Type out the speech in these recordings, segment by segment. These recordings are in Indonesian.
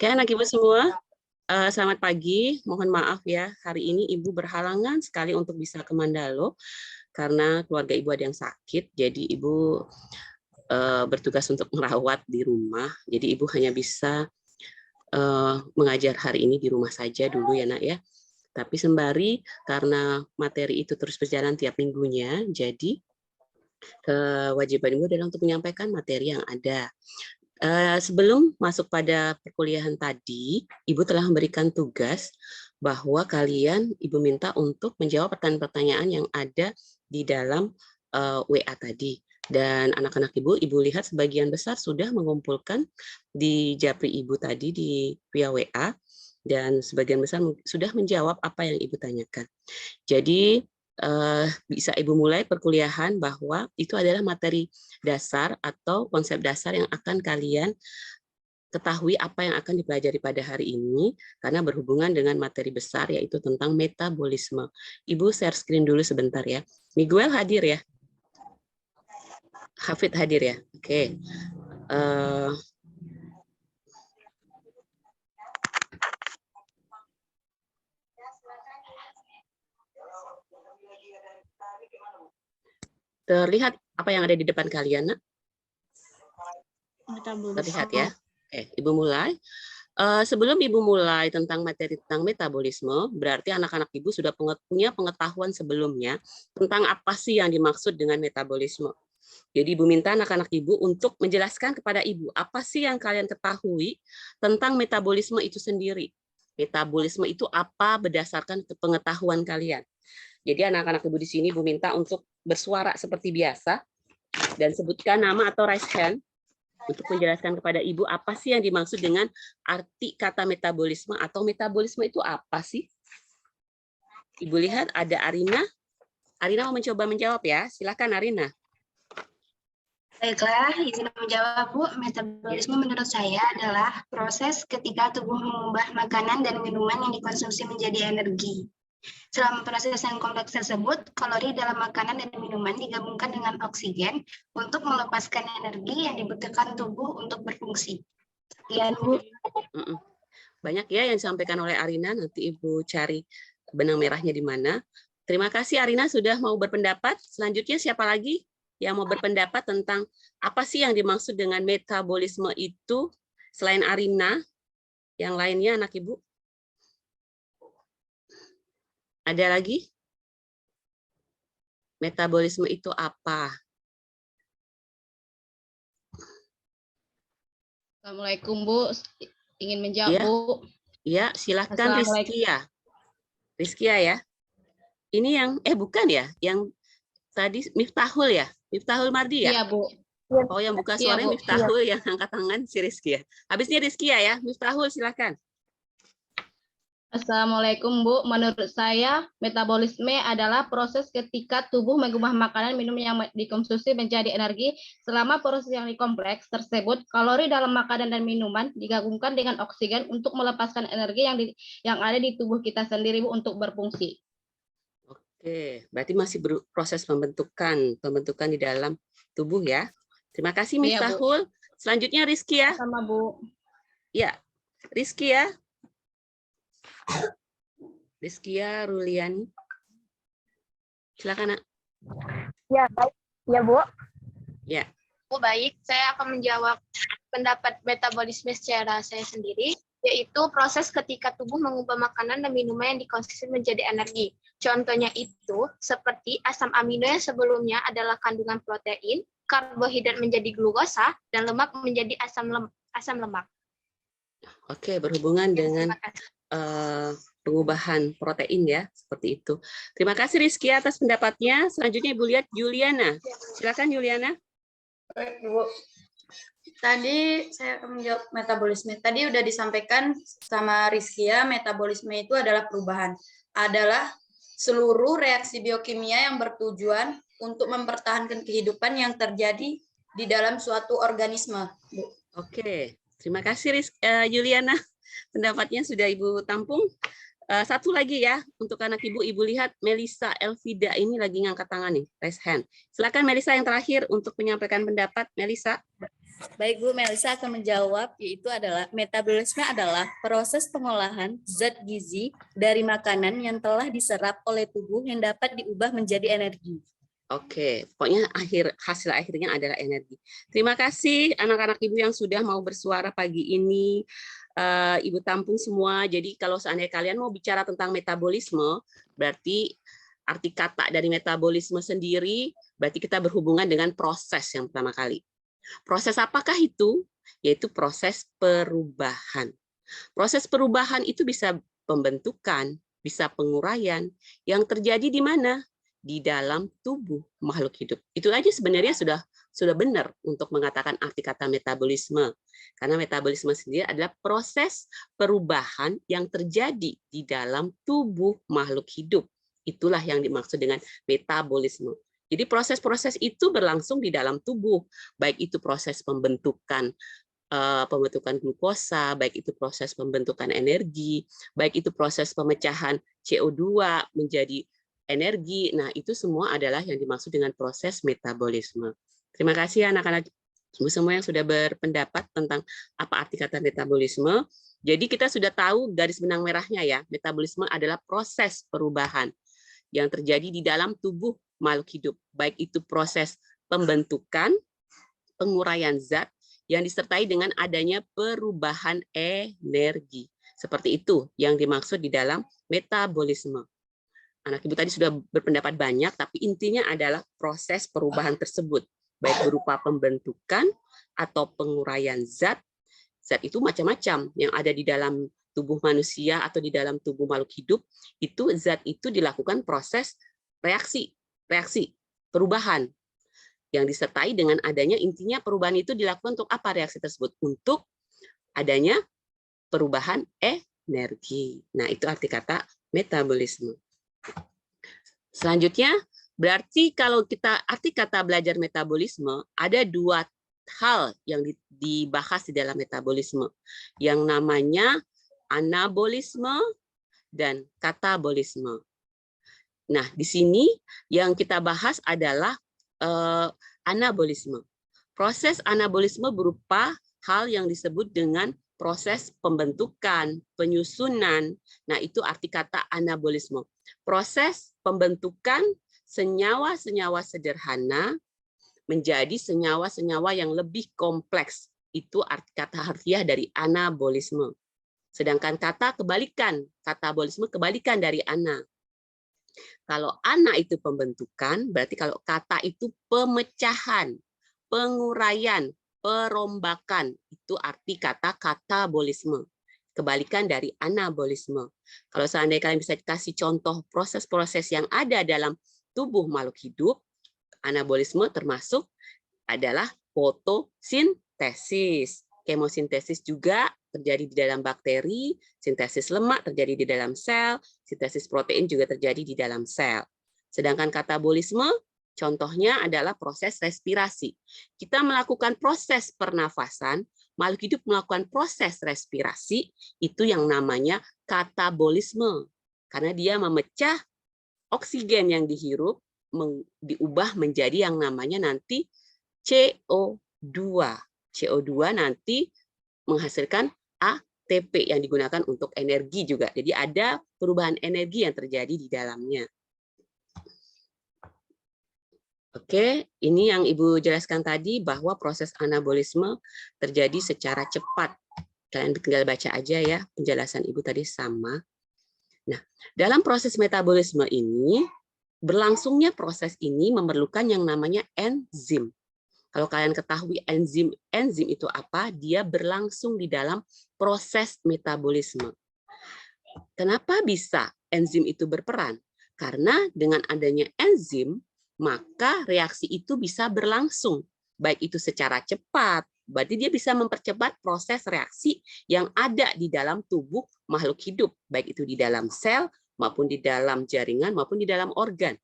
Oke, anak Ibu semua, selamat pagi. Mohon maaf ya, hari ini Ibu berhalangan sekali untuk bisa ke Mandalo karena keluarga Ibu ada yang sakit, jadi Ibu bertugas untuk merawat di rumah. Jadi Ibu hanya bisa mengajar hari ini di rumah saja dulu ya, Nak ya. Tapi sembari karena materi itu terus berjalan tiap minggunya, jadi kewajiban Ibu adalah untuk menyampaikan materi yang ada. Sebelum masuk pada perkuliahan tadi, Ibu telah memberikan tugas bahwa kalian Ibu minta untuk menjawab pertanyaan-pertanyaan yang ada di dalam WA tadi. Dan anak-anak Ibu lihat sebagian besar sudah mengumpulkan di Japri Ibu tadi di via WA, dan sebagian besar sudah menjawab apa yang Ibu tanyakan. Jadi bisa Ibu mulai perkuliahan bahwa itu adalah materi dasar atau konsep dasar yang akan kalian ketahui apa yang akan dipelajari pada hari ini, karena berhubungan dengan materi besar yaitu tentang metabolisme. Ibu share screen dulu sebentar ya. Miguel hadir ya? Hafid hadir ya? Oke. Terlihat apa yang ada di depan kalian, Nak? Terlihat ya? Oke, Ibu mulai. Sebelum Ibu mulai tentang materi tentang metabolisme, berarti anak-anak Ibu sudah punya pengetahuan sebelumnya tentang apa sih yang dimaksud dengan metabolisme. Jadi Ibu minta anak-anak Ibu untuk menjelaskan kepada Ibu apa sih yang kalian ketahui tentang metabolisme itu sendiri. Metabolisme itu apa berdasarkan pengetahuan kalian. Jadi anak-anak Ibu di sini Ibu minta untuk bersuara seperti biasa dan sebutkan nama atau raise hand untuk menjelaskan kepada Ibu apa sih yang dimaksud dengan arti kata metabolisme atau metabolisme itu apa sih? Ibu lihat ada Arina. Arina mau mencoba menjawab ya. Silakan Arina. Baiklah, izin menjawab Bu. Metabolisme menurut saya adalah proses ketika tubuh mengubah makanan dan minuman yang dikonsumsi menjadi energi. Selama proses yang kompleks tersebut, kalori dalam makanan dan minuman digabungkan dengan oksigen untuk melepaskan energi yang dibutuhkan tubuh untuk berfungsi. Sekian, Bu. Banyak ya yang disampaikan oleh Arina, nanti Ibu cari benang merahnya di mana. Terima kasih Arina sudah mau berpendapat. Selanjutnya siapa lagi yang mau berpendapat tentang apa sih yang dimaksud dengan metabolisme itu selain Arina? Yang lainnya anak Ibu? Ada lagi? Metabolisme itu apa? Assalamualaikum Bu, ingin menjawab ya, Bu. Ya, silakan Rizkia. Rizkia ya. Ini yang bukan ya, yang tadi Miftahul ya, Miftahul Mardi ya? Iya Bu. Oh yang buka suaranya iya, Miftahul yang angkat tangan si Rizkia. Habisnya Rizkia ya, Miftahul silakan. Assalamualaikum Bu, menurut saya metabolisme adalah proses ketika tubuh mengubah makanan minum yang dikonsumsi menjadi energi. Selama proses yang kompleks tersebut, kalori dalam makanan dan minuman digabungkan dengan oksigen untuk melepaskan energi yang ada di tubuh kita sendiri Bu untuk berfungsi. Oke, berarti masih proses pembentukan di dalam tubuh ya. Terima kasih Miftahul. Ya, selanjutnya Rizky ya. Sama Bu. Ya, Rizky ya. Rizkia Ruliani. Silakan, Nak. Ya, baik. Ya, Bu. Ya. Bu, baik. Saya akan menjawab pendapat metabolisme secara saya sendiri, yaitu proses ketika tubuh mengubah makanan dan minuman yang dikonsumsi menjadi energi. Contohnya itu seperti asam amino yang sebelumnya adalah kandungan protein, karbohidrat menjadi glukosa, dan lemak menjadi asam lemak. Oke, berhubungan dengan pengubahan protein ya, seperti itu. Terima kasih Rizky atas pendapatnya. Selanjutnya Ibu lihat Juliana. Silakan Juliana. Baik, Bu. Tadi saya akan menjawab metabolisme. Tadi udah disampaikan sama Rizkia, metabolisme itu adalah perubahan. Adalah seluruh reaksi biokimia yang bertujuan untuk mempertahankan kehidupan yang terjadi di dalam suatu organisme, Bu. Oke, terima kasih Juliana. Pendapatnya sudah Ibu tampung. Satu lagi ya, untuk anak Ibu lihat Melisa Elvida ini lagi ngangkat tangan nih, raise hand. Silakan Melisa yang terakhir untuk menyampaikan pendapat, Melisa. Baik Bu, Melisa akan menjawab, yaitu adalah metabolisme adalah proses pengolahan zat gizi dari makanan yang telah diserap oleh tubuh yang dapat diubah menjadi energi. Oke, pokoknya hasil akhirnya adalah energi. Terima kasih anak-anak ibu yang sudah mau bersuara pagi ini. Ibu tampung semua. Jadi kalau seandainya kalian mau bicara tentang metabolisme, berarti arti kata dari metabolisme sendiri, berarti kita berhubungan dengan proses yang pertama kali. Proses apakah itu? Yaitu proses perubahan. Proses perubahan itu bisa pembentukan, bisa penguraian, yang terjadi di mana? Di dalam tubuh makhluk hidup. Itu aja sebenarnya sudah benar untuk mengatakan arti kata metabolisme. Karena metabolisme sendiri adalah proses perubahan yang terjadi di dalam tubuh makhluk hidup. Itulah yang dimaksud dengan metabolisme. Jadi proses-proses itu berlangsung di dalam tubuh, baik itu proses pembentukan glukosa, baik itu proses pembentukan energi, baik itu proses pemecahan CO2 menjadi energi. Nah, itu semua adalah yang dimaksud dengan proses metabolisme. Terima kasih anak-anak semua yang sudah berpendapat tentang apa arti kata metabolisme. Jadi kita sudah tahu garis benang merahnya ya, metabolisme adalah proses perubahan yang terjadi di dalam tubuh makhluk hidup, baik itu proses pembentukan, penguraian zat, yang disertai dengan adanya perubahan energi. Seperti itu yang dimaksud di dalam metabolisme. Anak ibu tadi sudah berpendapat banyak, tapi intinya adalah proses perubahan tersebut, baik berupa pembentukan atau penguraian zat. Zat itu macam-macam yang ada di dalam tubuh manusia atau di dalam tubuh makhluk hidup, itu zat itu dilakukan proses reaksi perubahan yang disertai dengan adanya, intinya perubahan itu dilakukan untuk apa reaksi tersebut? Untuk adanya perubahan energi. Nah, itu arti kata metabolisme. Selanjutnya, berarti kalau kita arti kata belajar metabolisme, ada dua hal yang dibahas di dalam metabolisme, yang namanya anabolisme dan katabolisme. Nah, di sini yang kita bahas adalah anabolisme. Proses anabolisme berupa hal yang disebut dengan proses pembentukan, penyusunan. Nah, itu arti kata anabolisme. Proses pembentukan senyawa-senyawa sederhana menjadi senyawa-senyawa yang lebih kompleks. Itu arti kata harfiah dari anabolisme. Sedangkan kata kebalikan, katabolisme kebalikan dari ana. Kalau ana itu pembentukan, berarti kalau kata itu pemecahan, penguraian, perombakan. Itu arti kata katabolisme. Kebalikan dari anabolisme. Kalau seandainya kalian bisa kasih contoh proses-proses yang ada dalam tubuh makhluk hidup, anabolisme termasuk adalah fotosintesis. Kemosintesis juga terjadi di dalam bakteri, sintesis lemak terjadi di dalam sel, sintesis protein juga terjadi di dalam sel. Sedangkan katabolisme contohnya adalah proses respirasi. Kita melakukan proses pernafasan, makhluk hidup melakukan proses respirasi, itu yang namanya katabolisme. Karena dia memecah oksigen yang dihirup, diubah menjadi yang namanya nanti CO2. CO2 nanti menghasilkan ATP yang digunakan untuk energi juga. Jadi ada perubahan energi yang terjadi di dalamnya. Oke, ini yang Ibu jelaskan tadi bahwa proses anabolisme terjadi secara cepat. Kalian tinggal baca aja ya, penjelasan Ibu tadi sama. Nah, dalam proses metabolisme ini, berlangsungnya proses ini memerlukan yang namanya enzim. Kalau kalian ketahui enzim itu apa, dia berlangsung di dalam proses metabolisme. Kenapa bisa enzim itu berperan? Karena dengan adanya enzim, maka reaksi itu bisa berlangsung. Baik itu secara cepat, berarti dia bisa mempercepat proses reaksi yang ada di dalam tubuh makhluk hidup. Baik itu di dalam sel, maupun di dalam jaringan, maupun di dalam organ.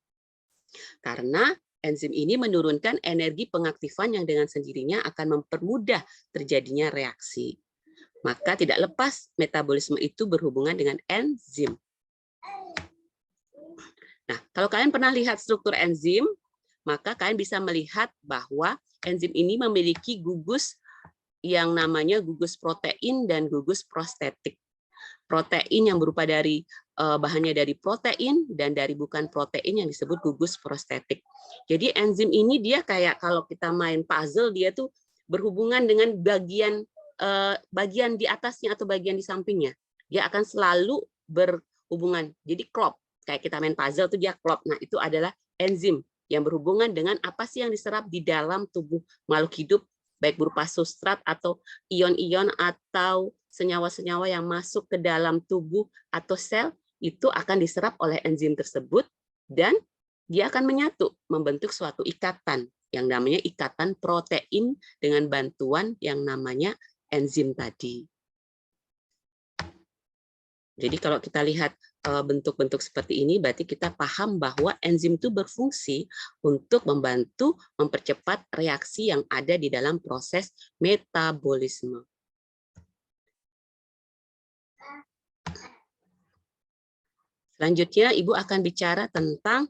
Karena enzim ini menurunkan energi pengaktifan yang dengan sendirinya akan mempermudah terjadinya reaksi. Maka tidak lepas metabolisme itu berhubungan dengan enzim. Nah, kalau kalian pernah lihat struktur enzim, maka kalian bisa melihat bahwa enzim ini memiliki gugus yang namanya gugus protein dan gugus prostetik. Protein yang berupa dari bahannya dari protein dan dari bukan protein yang disebut gugus prostetik. Jadi enzim ini dia kayak kalau kita main puzzle, dia tuh berhubungan dengan bagian di atasnya atau bagian di sampingnya. Dia akan selalu berhubungan. Jadi klop. Kayak kita main puzzle tuh dia klop. Nah, itu adalah enzim yang berhubungan dengan apa sih yang diserap di dalam tubuh makhluk hidup, baik berupa substrat atau ion-ion atau senyawa-senyawa yang masuk ke dalam tubuh atau sel, itu akan diserap oleh enzim tersebut dan dia akan menyatu, membentuk suatu ikatan yang namanya ikatan protein dengan bantuan yang namanya enzim tadi. Jadi kalau kita lihat bentuk-bentuk seperti ini, berarti kita paham bahwa enzim itu berfungsi untuk membantu mempercepat reaksi yang ada di dalam proses metabolisme. Selanjutnya, Ibu akan bicara tentang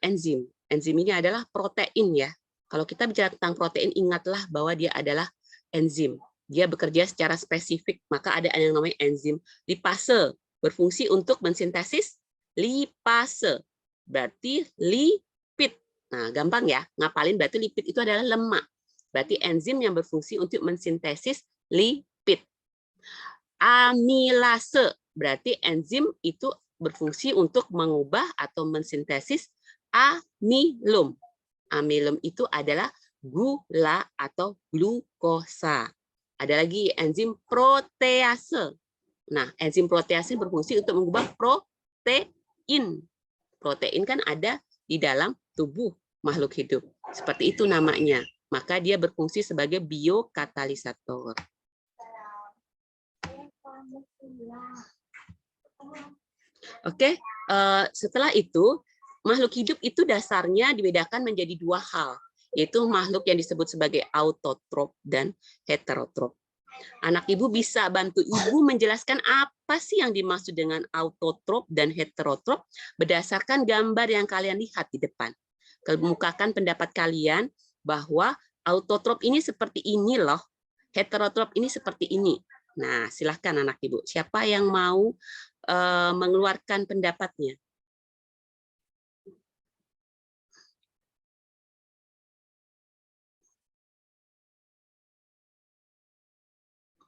enzim. Enzim ini adalah protein ya. Kalau kita bicara tentang protein, ingatlah bahwa dia adalah enzim. Dia bekerja secara spesifik, maka ada yang namanya enzim lipase, berfungsi untuk mensintesis lipase, berarti lipid. Nah, gampang ya, ngapalin berarti lipid itu adalah lemak. Berarti enzim yang berfungsi untuk mensintesis lipid. Amilase, berarti enzim itu berfungsi untuk mengubah atau mensintesis amilum. Amilum itu adalah gula atau glukosa. Ada lagi enzim protease. Nah, enzim protease berfungsi untuk mengubah protein. Protein kan ada di dalam tubuh makhluk hidup. Seperti itu namanya. Maka dia berfungsi sebagai biokatalisator. Oke, setelah itu makhluk hidup itu dasarnya dibedakan menjadi dua hal, yaitu makhluk yang disebut sebagai autotrop dan heterotrop. Anak Ibu bisa bantu Ibu menjelaskan apa sih yang dimaksud dengan autotrop dan heterotrop berdasarkan gambar yang kalian lihat di depan. Kemukakan pendapat kalian bahwa autotrop ini seperti ini loh, heterotrop ini seperti ini. Nah, silahkan anak Ibu. Siapa yang mau mengeluarkan pendapatnya?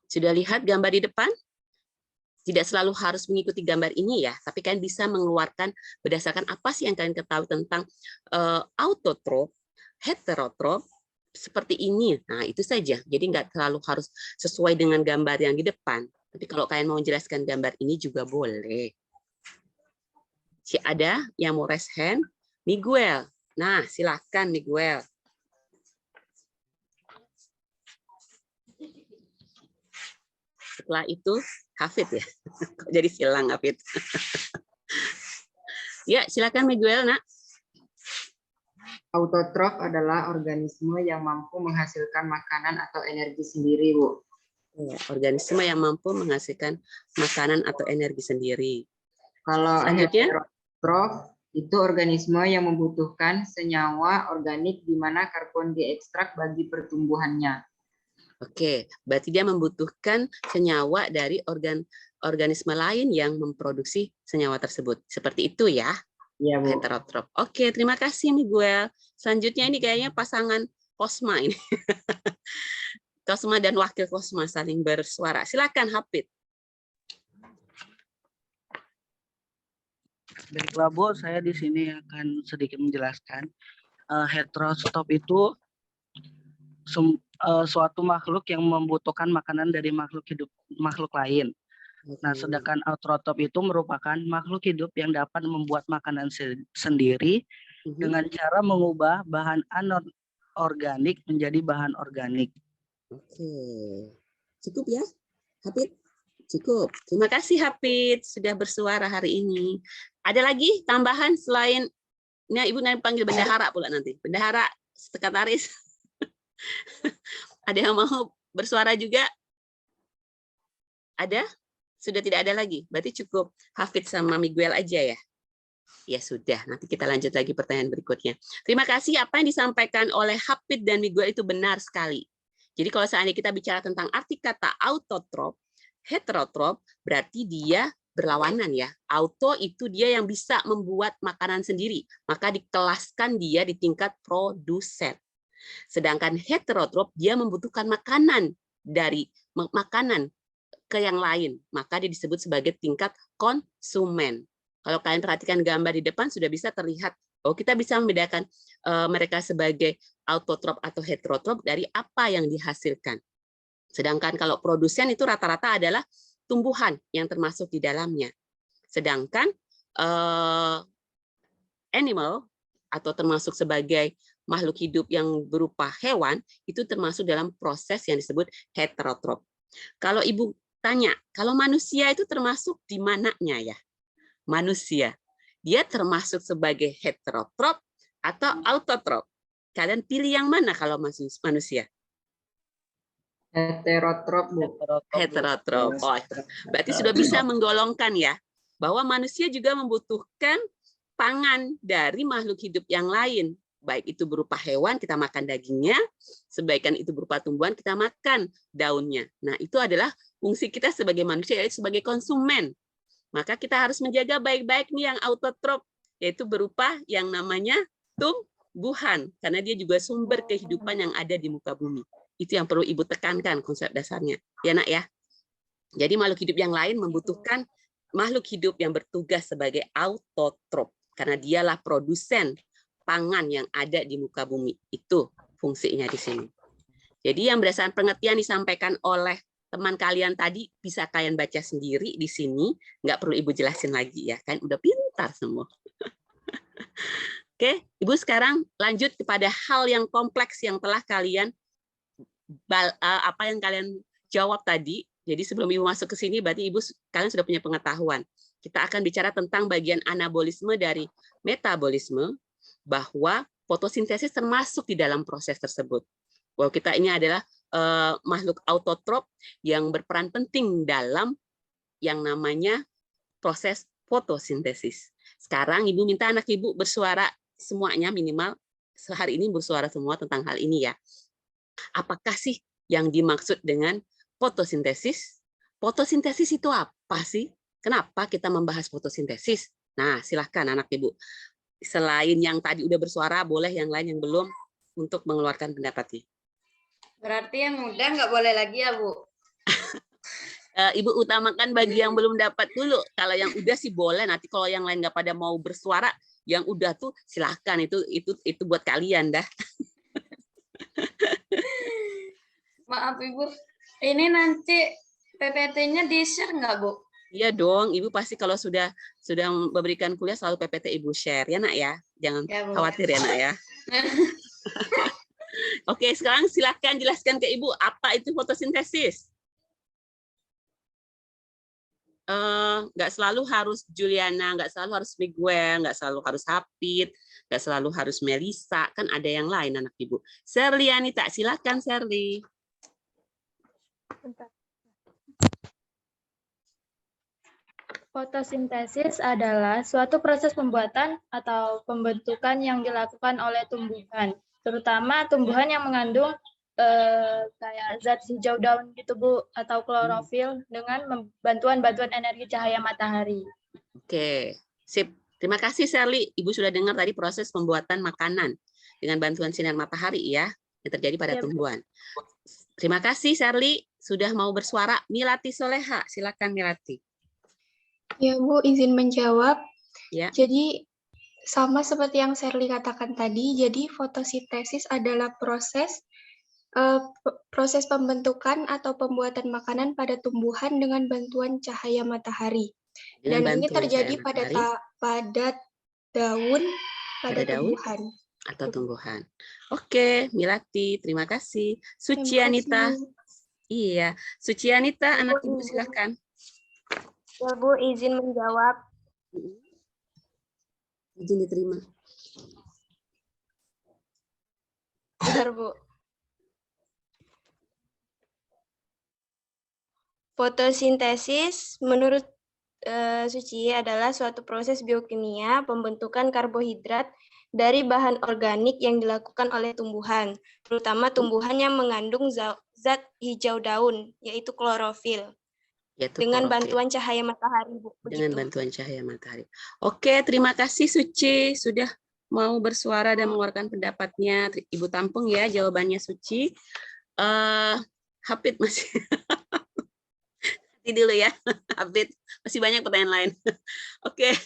Sudah lihat gambar di depan? Tidak selalu harus mengikuti gambar ini ya, tapi kalian bisa mengeluarkan berdasarkan apa sih yang kalian ketahui tentang autotrop, heterotrop, seperti ini. Nah, itu saja. Jadi nggak terlalu harus sesuai dengan gambar yang di depan. Tapi kalau kalian mau menjelaskan gambar ini juga boleh. Si ada yang mau raise hand? Miguel. Nah, silakan Miguel. Setelah itu Hafid ya. Kok jadi silang Hafid? Ya, silakan Miguel, Nak. Autotrof adalah organisme yang mampu menghasilkan makanan atau energi sendiri, Bu. Ya, organisme yang mampu menghasilkan makanan atau energi sendiri. Kalau Selanjutnya, heterotrof itu organisme yang membutuhkan senyawa organik di mana karbon diekstrak bagi pertumbuhannya. oke, berarti dia membutuhkan senyawa dari organisme lain yang memproduksi senyawa tersebut. Seperti itu ya, Iya, Bu. heterotrop. Oke, terima kasih Miguel. Selanjutnya ini kayaknya pasangan Kosma ini. Kosma dan wakil Kosma saling bersuara. Silakan Hafid. Baiklah Bu, saya di sini akan sedikit menjelaskan. Heterotrop itu suatu makhluk yang membutuhkan makanan dari makhluk lain. Nah, sedangkan autotrop itu merupakan makhluk hidup yang dapat membuat makanan sendiri dengan cara mengubah bahan anorganik menjadi bahan organik. Oke, cukup ya, Hafid? Cukup. Terima kasih Hafid sudah bersuara hari ini. Ada lagi tambahan selain, nah Ibu nanti panggil bendahara pula nanti. Bendahara, sekretaris. Ada yang mau bersuara juga? Ada? Sudah tidak ada lagi? Berarti cukup Hafid sama Miguel aja ya? Ya sudah, nanti kita lanjut lagi pertanyaan berikutnya. Terima kasih, apa yang disampaikan oleh Hafid dan Miguel itu benar sekali. Jadi kalau seandainya kita bicara tentang arti kata autotrop, heterotrop berarti dia berlawanan ya. Auto itu dia yang bisa membuat makanan sendiri, maka dikelaskan dia di tingkat produsen. Sedangkan heterotrop dia membutuhkan makanan dari makanan ke yang lain, maka dia disebut sebagai tingkat konsumen. Kalau kalian perhatikan gambar di depan sudah bisa terlihat, oh kita bisa membedakan mereka sebagai autotrop atau heterotrop dari apa yang dihasilkan. Sedangkan kalau produsen itu rata-rata adalah tumbuhan yang termasuk di dalamnya. Sedangkan animal atau termasuk sebagai makhluk hidup yang berupa hewan itu termasuk dalam proses yang disebut heterotrop. Kalau Ibu tanya, kalau manusia itu termasuk di mananya ya? Manusia. Dia termasuk sebagai heterotrop atau autotrop? Kalian pilih yang mana kalau manusia? Heterotrop, Bu. Heterotrop. Oh, berarti sudah bisa menggolongkan ya, bahwa manusia juga membutuhkan pangan dari makhluk hidup yang lain. Baik itu berupa hewan, kita makan dagingnya, sebaiknya itu berupa tumbuhan, kita makan daunnya. Nah, itu adalah fungsi kita sebagai manusia, yaitu sebagai konsumen. Maka kita harus menjaga baik-baik nih yang autotrop, yaitu berupa yang namanya tumbuhan, karena dia juga sumber kehidupan yang ada di muka bumi. Itu yang perlu Ibu tekankan konsep dasarnya. Ya, Nak ya. Jadi makhluk hidup yang lain membutuhkan makhluk hidup yang bertugas sebagai autotrop, karena dialah produsen pangan yang ada di muka bumi. Itu fungsinya di sini. Jadi yang berdasarkan pengertian disampaikan oleh teman kalian tadi bisa kalian baca sendiri di sini, nggak perlu Ibu jelasin lagi ya, kan udah pintar semua. Oke, Ibu sekarang lanjut kepada hal yang kompleks yang telah kalian jawab tadi. Jadi sebelum Ibu masuk ke sini, berarti kalian sudah punya pengetahuan. Kita akan bicara tentang bagian anabolisme dari metabolisme, bahwa fotosintesis termasuk di dalam proses tersebut. Bahwa kita ini adalah makhluk autotrop yang berperan penting dalam yang namanya proses fotosintesis. Sekarang Ibu minta anak Ibu bersuara semuanya, minimal sehari ini bersuara semua tentang hal ini ya. Apakah sih yang dimaksud dengan fotosintesis? Fotosintesis itu apa sih? Kenapa kita membahas fotosintesis? Nah, silahkan anak Ibu. Selain yang tadi udah bersuara, boleh yang lain yang belum untuk mengeluarkan pendapatnya. Berarti yang muda nggak boleh lagi ya, Bu? Ibu utamakan bagi yang belum dapat dulu. Kalau yang udah sih boleh. Nanti kalau yang lain nggak pada mau bersuara, yang udah tuh silahkan. Itu buat kalian dah. Maaf Ibu, ini nanti PPT-nya di-share nggak, Bu? Iya dong, Ibu pasti kalau sudah memberikan kuliah selalu PPT Ibu share ya Nak ya. Jangan ya, khawatir ya Nak ya. Oke, sekarang silahkan jelaskan ke Ibu apa itu fotosintesis. Nggak selalu harus Juliana, nggak selalu harus Miguel, nggak selalu harus Hafid, nggak selalu harus Melisa, kan ada yang lain anak Ibu. Serly Anita, silahkan Serly. Fotosintesis adalah suatu proses pembuatan atau pembentukan yang dilakukan oleh tumbuhan, terutama tumbuhan yang mengandung kayak zat hijau daun gitu Bu, atau klorofil dengan bantuan energi cahaya matahari. Oke, sip. Terima kasih Serly. Ibu sudah dengar tadi proses pembuatan makanan dengan bantuan sinar matahari ya, yang terjadi pada tumbuhan. Terima kasih Serly sudah mau bersuara. Milati Soleha, silakan Milati. Ya Bu, izin menjawab. Ya. Jadi sama seperti yang Serly katakan tadi, jadi fotosintesis adalah proses pembentukan atau pembuatan makanan pada tumbuhan dengan bantuan cahaya matahari. Dan ini terjadi pada daun, pada tumbuhan. Atau tumbuhan. Oke, Milati, terima kasih. Suci Anita. Iya, Suci Anita, anak Ibu silakan. Ya Bu, izin menjawab. Izin diterima. Benar Bu. Fotosintesis menurut Suci adalah suatu proses biokimia pembentukan karbohidrat dari bahan organik yang dilakukan oleh tumbuhan, terutama tumbuhan yang mengandung zat hijau daun, yaitu klorofil. Yaitu Dengan klorofil. bantuan cahaya matahari, Bu. Dengan Begitu. bantuan cahaya matahari. Oke, terima kasih Suci sudah mau bersuara dan mengeluarkan pendapatnya. Ibu tampung ya jawabannya Suci. Hafid masih nanti dulu ya. Hafid masih banyak pertanyaan lain. Oke.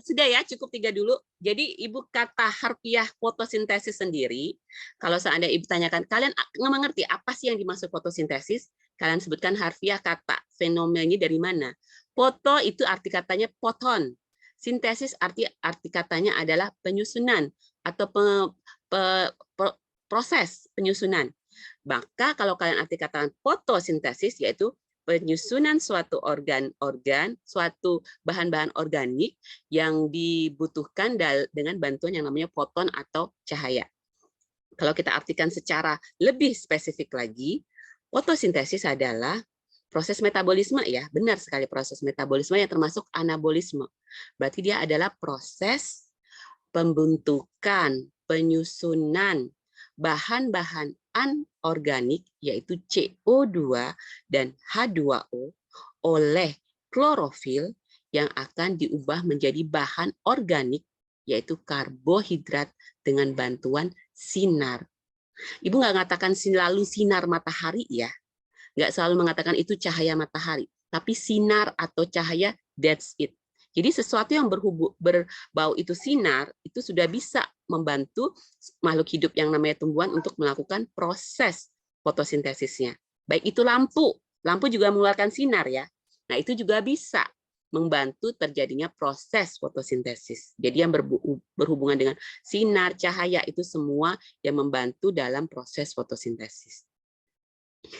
Sudah ya, cukup 3 dulu. Jadi Ibu kata harfiah fotosintesis sendiri, kalau seandainya Ibu tanyakan, kalian nggak mengerti apa sih yang dimaksud fotosintesis? Kalian sebutkan harfiah kata fenomenanya dari mana. Foto itu arti katanya poton. Sintesis arti katanya adalah penyusunan atau proses penyusunan. Maka kalau kalian arti kata fotosintesis yaitu penyusunan suatu organ-organ, suatu bahan-bahan organik yang dibutuhkan dengan bantuan yang namanya foton atau cahaya. Kalau kita artikan secara lebih spesifik lagi, fotosintesis adalah proses metabolisme ya, benar sekali proses metabolisme yang termasuk anabolisme. Berarti dia adalah proses pembentukan, penyusunan bahan-bahan anorganik yaitu CO2 dan H2O oleh klorofil yang akan diubah menjadi bahan organik yaitu karbohidrat dengan bantuan sinar. Ibu nggak mengatakan selalu sinar matahari ya, nggak selalu mengatakan itu cahaya matahari, tapi sinar atau cahaya, that's it. Jadi sesuatu yang berbau itu sinar, itu sudah bisa membantu makhluk hidup yang namanya tumbuhan untuk melakukan proses fotosintesisnya. Baik itu lampu juga mengeluarkan sinar ya. Nah itu juga bisa membantu terjadinya proses fotosintesis. Jadi yang berhubungan dengan sinar, cahaya itu semua yang membantu dalam proses fotosintesis.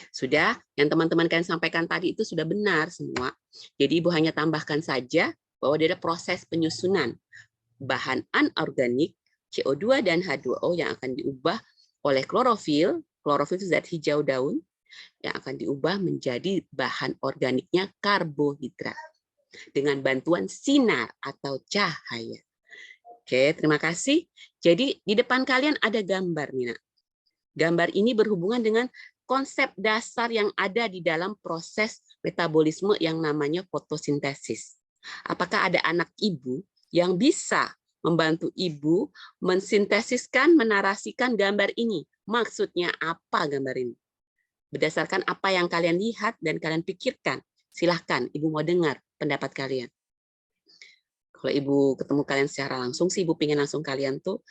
Sudah, yang teman-teman kalian sampaikan tadi itu sudah benar semua. Jadi Ibu hanya tambahkan saja bahwa dia ada proses penyusunan bahan anorganik CO2 dan H2O yang akan diubah oleh klorofil. Klorofil itu zat hijau daun yang akan diubah menjadi bahan organiknya karbohidrat dengan bantuan sinar atau cahaya. Oke, terima kasih. Jadi di depan kalian ada gambar nih, Nak. Gambar ini berhubungan dengan konsep dasar yang ada di dalam proses metabolisme yang namanya fotosintesis. Apakah ada anak ibu yang bisa membantu ibu mensintesiskan, menarasikan gambar ini? Maksudnya apa gambar ini? Berdasarkan apa yang kalian lihat dan kalian pikirkan, silahkan ibu mau dengar pendapat kalian. Kalau ibu ketemu kalian secara langsung sih ibu pengen langsung kalian tuh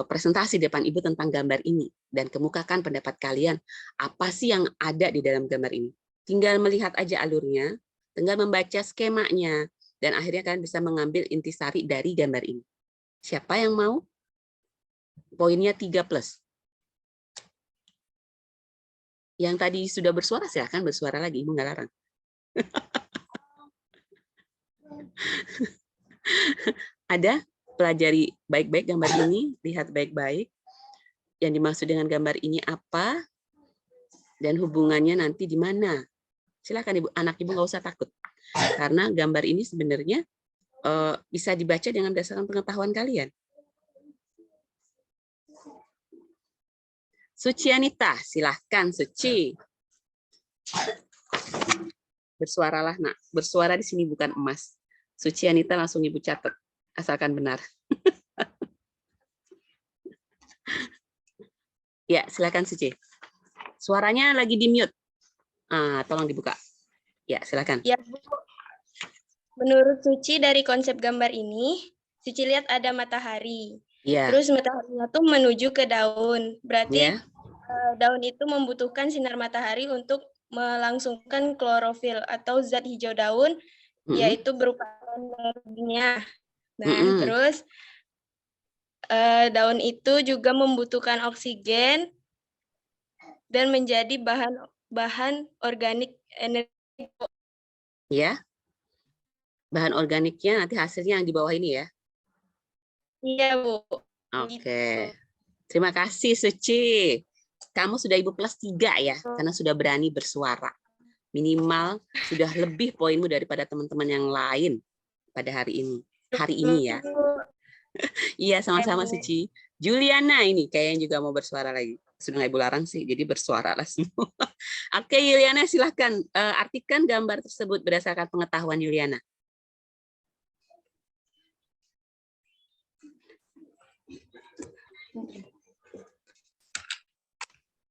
presentasi depan ibu tentang gambar ini dan kemukakan pendapat kalian apa sih yang ada di dalam gambar ini. Tinggal melihat aja alurnya, tinggal membaca skemanya dan akhirnya kalian bisa mengambil intisari dari gambar ini. Siapa yang mau? Poinnya 3+. Yang tadi sudah bersuara silahkan bersuara lagi, ibu nggak larang. Ada? Pelajari baik-baik gambar ini, lihat baik-baik. Yang dimaksud dengan gambar ini apa? Dan hubungannya nanti di mana? Silakan ibu, anak ibu nggak usah takut. Karena gambar ini sebenarnya bisa dibaca dengan berdasarkan pengetahuan kalian. Suci Anita, silahkan Suci. Bersuaralah nak, bersuara di sini bukan emas. Suci Anita langsung ibu catat, asalkan benar. Ya, silakan Suci. Suaranya lagi di mute. Tolong dibuka. Ya, silakan. Ya, Bu. Menurut Suci dari konsep gambar ini, Suci lihat ada matahari. Ya. Terus mataharinya tuh menuju ke daun. Berarti Ya. Daun itu membutuhkan sinar matahari untuk melangsungkan klorofil atau zat hijau daun, yaitu berupa energinya. Nah, terus daun itu juga membutuhkan oksigen dan menjadi bahan organik energi. Ya. Bahan organiknya nanti hasilnya yang di bawah ini ya. Iya, Bu. Oke. Gitu. Terima kasih Suci. Kamu sudah ibu +3 ya, karena sudah berani bersuara. Minimal sudah lebih poinmu daripada teman-teman yang lain pada hari ini. Hari ini ya. Iya, sama-sama Suci. Juliana ini kayaknya juga mau bersuara lagi. sudah Ibu larang sih, jadi bersuara lah semua. Oke, Yuliana silahkan artikan gambar tersebut berdasarkan pengetahuan Yuliana.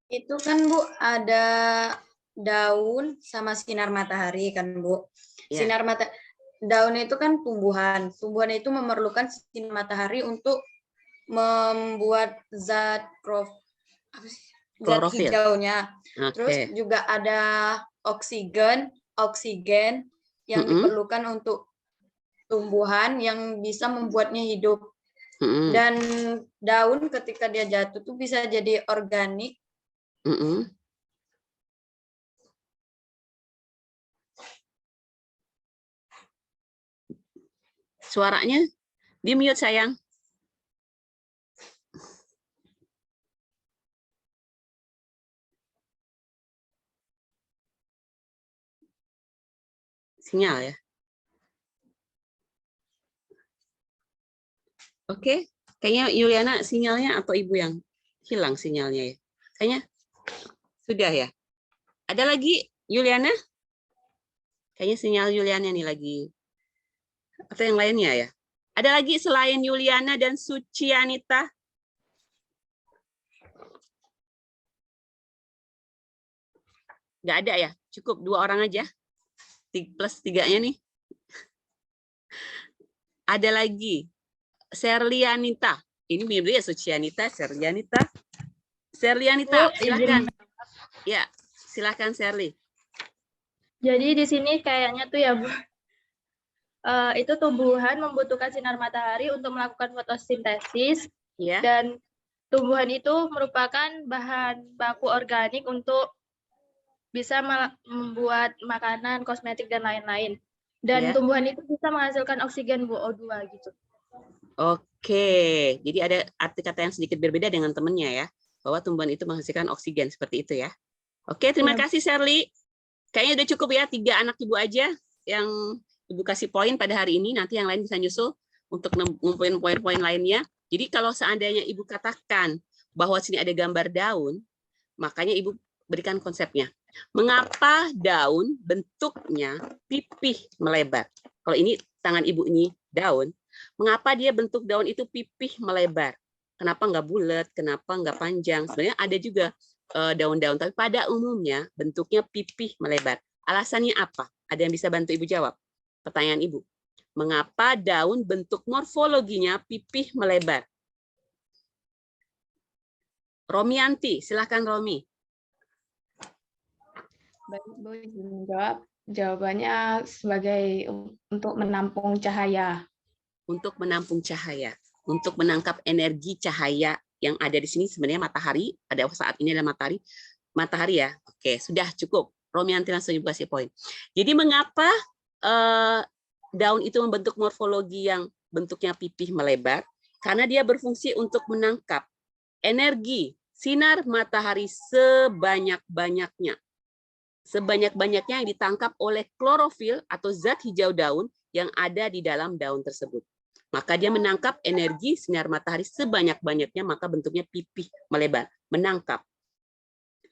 Itu kan Bu ada daun sama sinar matahari kan Bu. Ya. Daun itu kan tumbuhan. Tumbuhan itu memerlukan sinar matahari untuk membuat zat Klorofil. hijaunya. Oke. Terus juga ada oksigen yang diperlukan untuk tumbuhan yang bisa membuatnya hidup. Dan daun ketika dia jatuh tuh bisa jadi organik. Suaranya di mute sayang. Sinyal ya. Oke, kayaknya Yuliana sinyalnya atau Ibu yang hilang sinyalnya ya. Kayaknya sudah ya. Ada lagi Yuliana? Kayaknya sinyal Yuliana nih lagi. Atau yang lainnya ya. Ada lagi selain Yuliana dan Sucianita? Nggak ada ya? Cukup 2 orang aja? Plus 3-nya nih. Ada lagi. Serlianita. Ini mirip ya Sucianita, Serlianita. Serlianita, silakan. Ya, silakan Serli. Jadi di sini kayaknya tuh ya Bu, itu tumbuhan membutuhkan sinar matahari untuk melakukan fotosintesis. Ya. Dan tumbuhan itu merupakan bahan baku organik untuk bisa membuat makanan, kosmetik, dan lain-lain. Dan tumbuhan itu bisa menghasilkan oksigen Bu, O2 gitu. Oke, jadi ada arti kata yang sedikit berbeda dengan temennya ya, bahwa tumbuhan itu menghasilkan oksigen, seperti itu ya. Oke, terima kasih Serli. Kayaknya udah cukup ya, 3 anak Ibu aja yang Ibu kasih poin pada hari ini, nanti yang lain bisa nyusul untuk ngumpulin poin-poin lainnya. Jadi kalau seandainya Ibu katakan bahwa sini ada gambar daun, makanya Ibu berikan konsepnya. Mengapa daun bentuknya pipih melebar? Kalau ini tangan Ibu ini daun, mengapa dia bentuk daun itu pipih melebar? Kenapa nggak bulat? Kenapa nggak panjang? Sebenarnya ada juga daun-daun, tapi pada umumnya bentuknya pipih melebar. Alasannya apa? Ada yang bisa bantu Ibu jawab? Pertanyaan Ibu. Mengapa daun bentuk morfologinya pipih melebar? Romianti, silakan Romi. Baik, Bu, izin jawab. Jawabannya sebagai untuk menampung cahaya. Untuk menampung cahaya, untuk menangkap energi cahaya yang ada di sini sebenarnya matahari. Pada saat ini adalah matahari ya. Oke, sudah cukup. Romianti langsung Ibu kasih poin. Jadi mengapa daun itu membentuk morfologi yang bentuknya pipih melebar? Karena dia berfungsi untuk menangkap energi sinar matahari sebanyak-banyaknya. Sebanyak-banyaknya yang ditangkap oleh klorofil atau zat hijau daun yang ada di dalam daun tersebut. Maka dia menangkap energi sinar matahari sebanyak-banyaknya, maka bentuknya pipih melebar. Menangkap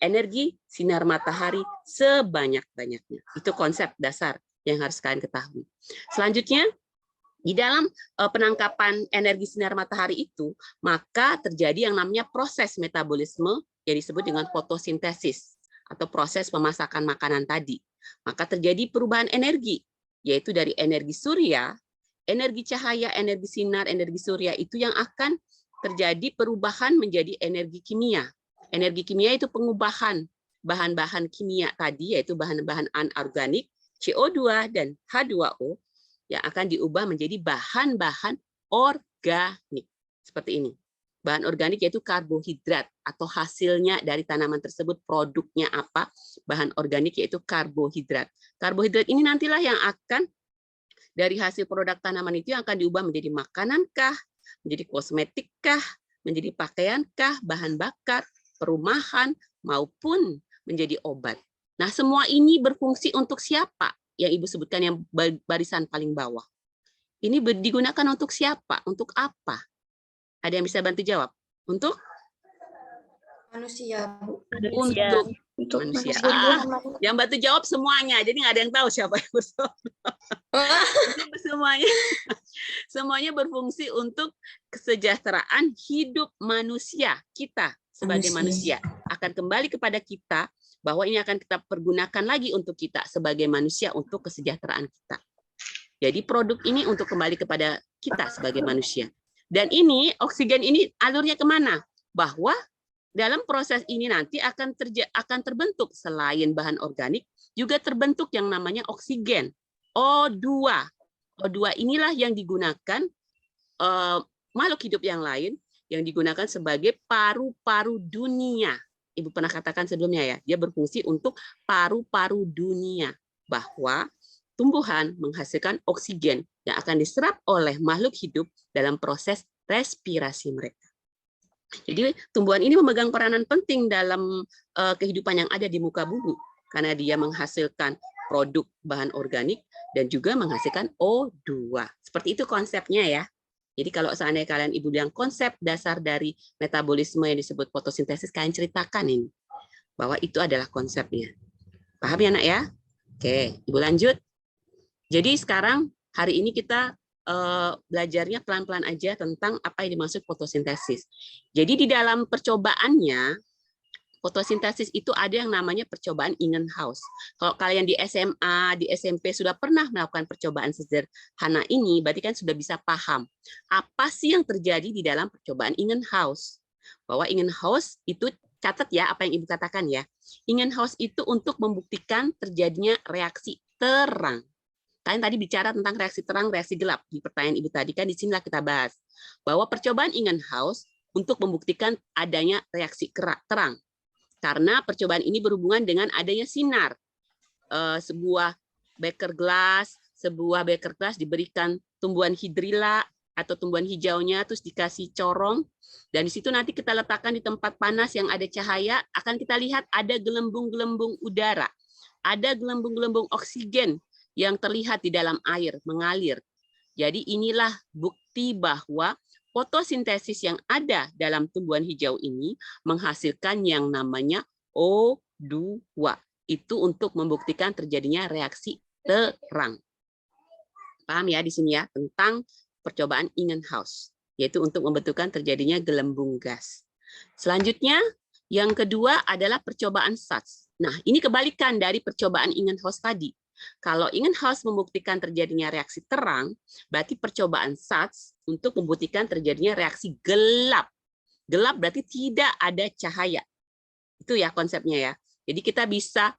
energi sinar matahari sebanyak-banyaknya. Itu konsep dasar yang harus kalian ketahui. Selanjutnya, di dalam penangkapan energi sinar matahari itu, maka terjadi yang namanya proses metabolisme yang disebut dengan fotosintesis atau proses pemasakan makanan tadi. Maka terjadi perubahan energi, yaitu dari energi surya, energi cahaya, energi sinar, energi surya itu yang akan terjadi perubahan menjadi energi kimia. Energi kimia itu pengubahan bahan-bahan kimia tadi, yaitu bahan-bahan anorganik, CO2 dan H2O, yang akan diubah menjadi bahan-bahan organik. Seperti ini. Bahan organik yaitu karbohidrat atau hasilnya dari tanaman tersebut, produknya apa? Bahan organik yaitu karbohidrat. Karbohidrat ini nantilah yang akan dari hasil produk tanaman itu yang akan diubah menjadi makanankah, menjadi kosmetikkah, menjadi pakaiankah, bahan bakar, perumahan, maupun menjadi obat. Nah, semua ini berfungsi untuk siapa? Yang Ibu sebutkan yang barisan paling bawah. Ini digunakan untuk siapa? Untuk apa? Ada yang bisa bantu jawab? Untuk Manusia, Bu. Untuk manusia. Yang bantu jawab semuanya, jadi nggak ada yang tahu siapa yang semuanya berfungsi untuk kesejahteraan hidup manusia. Kita sebagai manusia akan kembali kepada kita, bahwa ini akan kita pergunakan lagi untuk kita sebagai manusia untuk kesejahteraan kita. Jadi produk ini untuk kembali kepada kita sebagai manusia. Dan ini oksigen ini alurnya kemana? Bahwa dalam proses ini nanti akan terbentuk selain bahan organik juga terbentuk yang namanya oksigen, O2. O2 inilah yang digunakan makhluk hidup yang lain, yang digunakan sebagai paru-paru dunia. Ibu pernah katakan sebelumnya ya, dia berfungsi untuk paru-paru dunia, bahwa tumbuhan menghasilkan oksigen yang akan diserap oleh makhluk hidup dalam proses respirasi mereka. Jadi tumbuhan ini memegang peranan penting dalam kehidupan yang ada di muka bumi, karena dia menghasilkan produk bahan organik dan juga menghasilkan O2. Seperti itu konsepnya ya. Jadi kalau seandainya kalian Ibu bilang konsep dasar dari metabolisme yang disebut fotosintesis, kalian ceritakan ini, bahwa itu adalah konsepnya. Paham ya nak ya? Oke, Ibu lanjut. Jadi sekarang hari ini kita belajarnya pelan-pelan aja tentang apa yang dimaksud fotosintesis. Jadi di dalam percobaannya, fotosintesis itu ada yang namanya percobaan Ingenhousz. Kalau kalian di SMA, di SMP sudah pernah melakukan percobaan sederhana ini, berarti kan sudah bisa paham apa sih yang terjadi di dalam percobaan Ingenhousz. Bahwa Ingenhousz itu, catat ya apa yang Ibu katakan ya. Ingenhousz itu untuk membuktikan terjadinya reaksi terang. Kalian tadi bicara tentang reaksi terang, reaksi gelap. Di pertanyaan Ibu tadi kan disinilah kita bahas. Bahwa percobaan Ingenhousz untuk membuktikan adanya reaksi terang. Karena percobaan ini berhubungan dengan adanya sinar. Sebuah beker gelas diberikan tumbuhan hidrilla atau tumbuhan hijaunya, terus dikasih corong. Dan di situ nanti kita letakkan di tempat panas yang ada cahaya, akan kita lihat ada gelembung-gelembung udara. Ada gelembung-gelembung oksigen yang terlihat di dalam air, mengalir. Jadi inilah bukti bahwa fotosintesis yang ada dalam tumbuhan hijau ini menghasilkan yang namanya O2. Itu untuk membuktikan terjadinya reaksi terang. Paham ya di sini ya tentang percobaan Ingenhousz, yaitu untuk membentukkan terjadinya gelembung gas. Selanjutnya, yang kedua adalah percobaan SATS. Nah, ini kebalikan dari percobaan Ingenhousz tadi. Kalau Ingenhousz membuktikan terjadinya reaksi terang, berarti percobaan SATS untuk membuktikan terjadinya reaksi gelap. Gelap berarti tidak ada cahaya. Itu ya konsepnya ya. Jadi kita bisa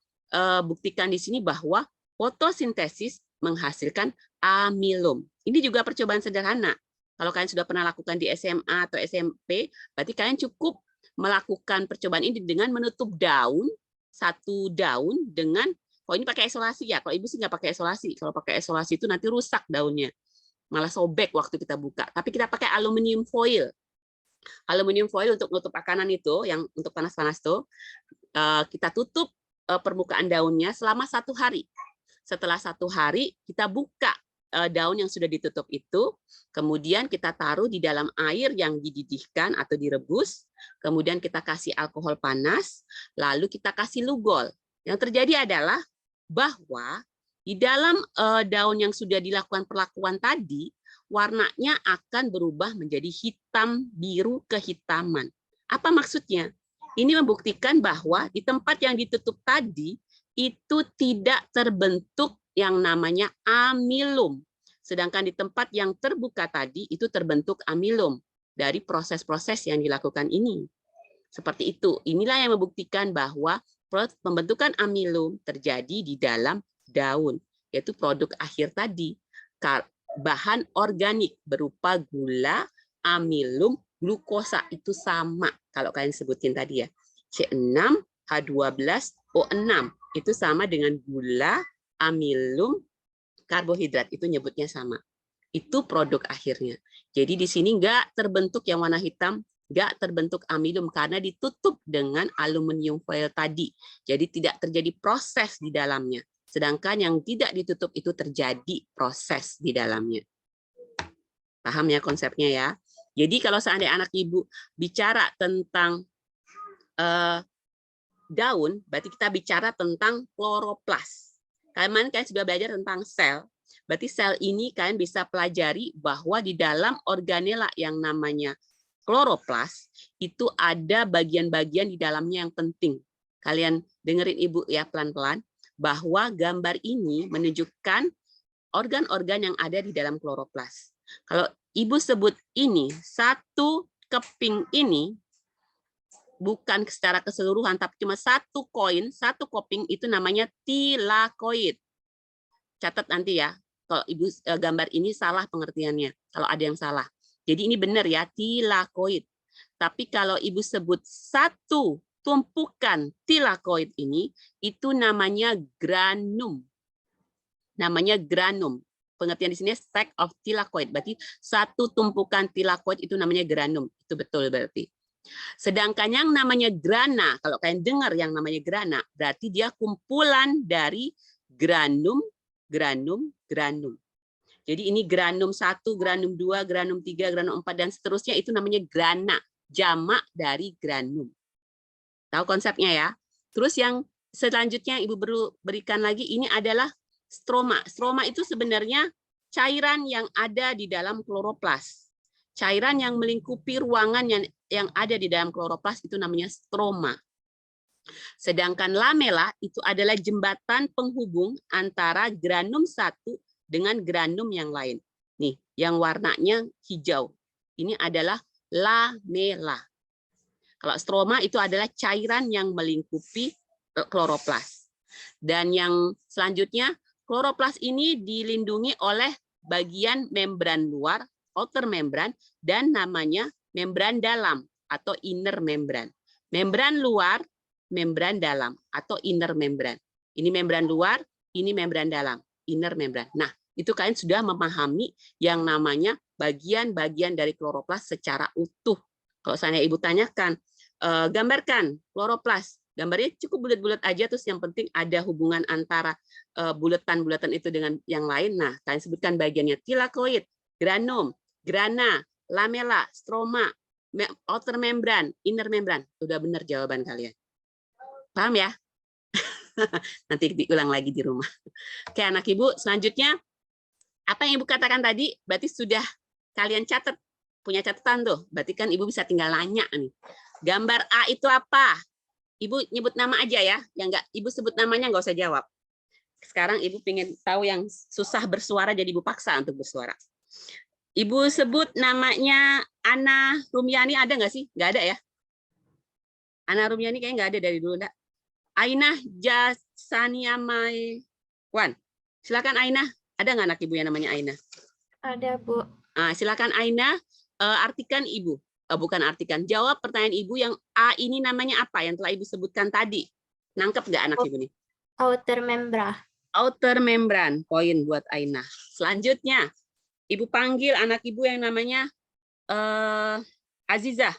buktikan di sini bahwa fotosintesis menghasilkan amilum. Ini juga percobaan sederhana. Kalau kalian sudah pernah lakukan di SMA atau SMP, berarti kalian cukup melakukan percobaan ini dengan menutup daun, satu daun dengan, kalau ini pakai isolasi ya, kalau Ibu sih nggak pakai isolasi. Kalau pakai isolasi itu nanti rusak daunnya. Malah sobek waktu kita buka. Tapi kita pakai aluminium foil. Aluminium foil untuk menutup makanan itu, yang untuk panas-panas itu, kita tutup permukaan daunnya selama 1 hari. Setelah 1 hari, kita buka daun yang sudah ditutup itu, kemudian kita taruh di dalam air yang dididihkan atau direbus, kemudian kita kasih alkohol panas, lalu kita kasih lugol. Yang terjadi adalah bahwa di dalam daun yang sudah dilakukan perlakuan tadi, warnanya akan berubah menjadi hitam biru kehitaman. Apa maksudnya? Ini membuktikan bahwa di tempat yang ditutup tadi itu tidak terbentuk yang namanya amilum. Sedangkan di tempat yang terbuka tadi itu terbentuk amilum dari proses-proses yang dilakukan ini. Seperti itu. Inilah yang membuktikan bahwa pembentukan amilum terjadi di dalam daun, yaitu produk akhir tadi. Bahan organik berupa gula, amilum, glukosa itu sama. Kalau kalian sebutin tadi ya. C6, H12O6 itu sama dengan gula, amilum, karbohidrat, itu nyebutnya sama. Itu produk akhirnya. Jadi di sini nggak terbentuk yang warna hitam, nggak terbentuk amilum karena ditutup dengan aluminium foil tadi. Jadi tidak terjadi proses di dalamnya. Sedangkan yang tidak ditutup itu terjadi proses di dalamnya. Paham ya konsepnya ya? Jadi kalau seandainya anak Ibu bicara tentang daun, berarti kita bicara tentang kloroplas. Kalian sudah belajar tentang sel. Berarti sel ini kalian bisa pelajari bahwa di dalam organela yang namanya kloroplas itu ada bagian-bagian di dalamnya yang penting. Kalian dengerin Ibu ya pelan-pelan, bahwa gambar ini menunjukkan organ-organ yang ada di dalam kloroplas. Kalau Ibu sebut ini, satu keping ini, bukan secara keseluruhan, tapi cuma satu koin, satu keping itu namanya tilakoid. Catat nanti ya, kalau Ibu gambar ini salah pengertiannya, kalau ada yang salah. Jadi ini benar ya, tilakoid. Tapi kalau Ibu sebut satu tumpukan tilakoid ini, itu namanya granum. Namanya granum. Pengertian di sini stack of tilakoid. Berarti satu tumpukan tilakoid itu namanya granum. Itu betul berarti. Sedangkan yang namanya grana, kalau kalian dengar yang namanya grana, berarti dia kumpulan dari granum, granum, granum. Jadi ini granum 1, granum 2, granum 3, granum 4, dan seterusnya itu namanya grana. Jamak dari granum. Tahu konsepnya ya? Terus yang selanjutnya Ibu berikan lagi, ini adalah stroma. Stroma itu sebenarnya cairan yang ada di dalam kloroplas. Cairan yang melingkupi ruangan yang ada di dalam kloroplas itu namanya stroma. Sedangkan lamela itu adalah jembatan penghubung antara granum 1 dengan granum yang lain. Nih, yang warnanya hijau. Ini adalah lamela. Kalau stroma itu adalah cairan yang melingkupi kloroplas. Dan yang selanjutnya, kloroplas ini dilindungi oleh bagian membran luar, outer membran, dan namanya membran dalam atau inner membran. Membran luar, membran dalam atau inner membran. Ini membran luar, ini membran dalam, inner membran. Nah, itu kalian sudah memahami yang namanya bagian-bagian dari kloroplas secara utuh. Kalau saya Ibu tanyakan, gambarkan kloroplas, gambarnya cukup bulat-bulat aja, terus yang penting ada hubungan antara bulatan-bulatan itu dengan yang lain. Nah, kalian sebutkan bagiannya: tilakoid, granum, grana, lamela, stroma, outer membran, inner membran. Sudah benar jawaban kalian. Paham ya? Nanti diulang lagi di rumah. Oke, anak Ibu, selanjutnya apa yang Ibu katakan tadi berarti sudah kalian catat, punya catatan tuh. Berarti kan Ibu bisa tinggal nanya nih. Gambar A itu apa? Ibu nyebut nama aja ya. Yang enggak Ibu sebut namanya nggak usah jawab. Sekarang Ibu pengen tahu yang susah bersuara, jadi Ibu paksa untuk bersuara. Ibu sebut namanya Ana Rumiani, ada nggak sih? Nggak ada ya? Ana Rumiani kayaknya nggak ada dari dulu, enggak? Ainah Jasaniamaiwan. Silakan Ainah. Ada nggak anak Ibu yang namanya Ainah? Ada, Bu. Silakan Ainah, artikan Ibu. Bukan artikan, jawab pertanyaan Ibu yang A ini namanya apa yang telah Ibu sebutkan tadi. Nangkep nggak anak Ibu nih? Outer membran. Outer membran, poin buat Ainah. Selanjutnya, Ibu panggil anak Ibu yang namanya Azizah.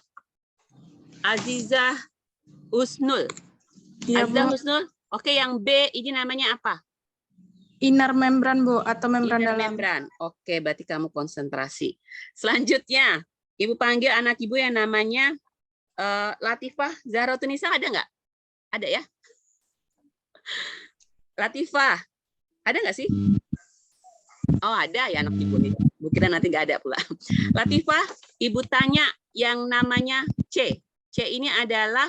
Azizah Husnul. Ya, Azizah Bu. Husnul. Oke, yang B ini namanya apa? Inner membran, Bu, atau membran Inner dalam. membran. Oke, berarti kamu konsentrasi. Selanjutnya, Ibu panggil anak Ibu yang namanya Latifah Zahrotunisa, ada nggak? Ada ya? Latifah, ada nggak sih? Oh, ada ya anak Ibu nih. Bu kira nanti nggak ada pula. Latifah, Ibu tanya yang namanya C. C ini adalah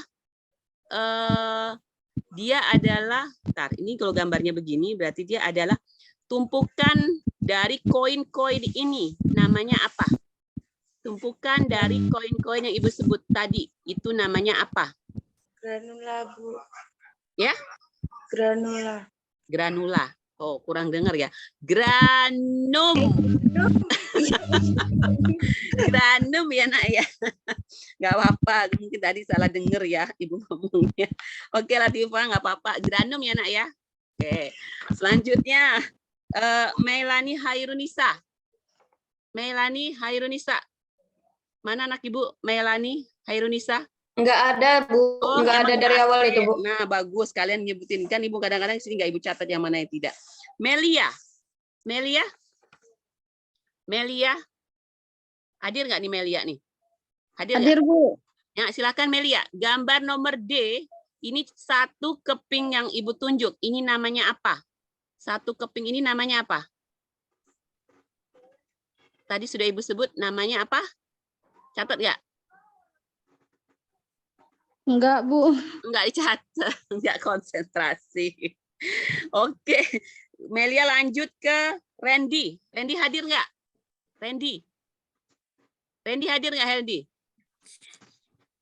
dia adalah, bentar, ini kalau gambarnya begini berarti dia adalah tumpukan dari koin-koin ini. Namanya apa? Tumpukan dari koin-koin yang Ibu sebut tadi. Itu namanya apa? Granula, Bu. Ya? Granula. Granula. Oh, kurang dengar ya. Granum. Granum ya, Nak ya. Nggak apa-apa, mungkin tadi salah dengar ya Ibu ngomongnya. Oke, Latifah, nggak apa-apa. Granum ya, Nak ya. Oke. Selanjutnya, Melani Hairunisa. Melani Hairunisa. Mana anak Ibu Melani Hairunisa? Enggak ada, Bu. Oh, Enggak ada emang dari nggak awal ada itu, ya? Bu. Nah, bagus. Kalian nyebutin. Kan Ibu kadang-kadang sini nggak Ibu catat yang mana yang tidak. Melia. Melia? Melia? Hadir nggak nih Melia nih? Hadir, Hadir, nggak? Bu. Ya, silakan Melia. Gambar nomor D, ini satu keping yang Ibu tunjuk. Ini namanya apa? Satu keping ini namanya apa? Tadi sudah Ibu sebut namanya apa? Catat nggak? Enggak, Bu. Enggak dicatat, enggak konsentrasi. Oke, Melia lanjut ke Randy. Randy hadir nggak? Randy hadir nggak, Randy?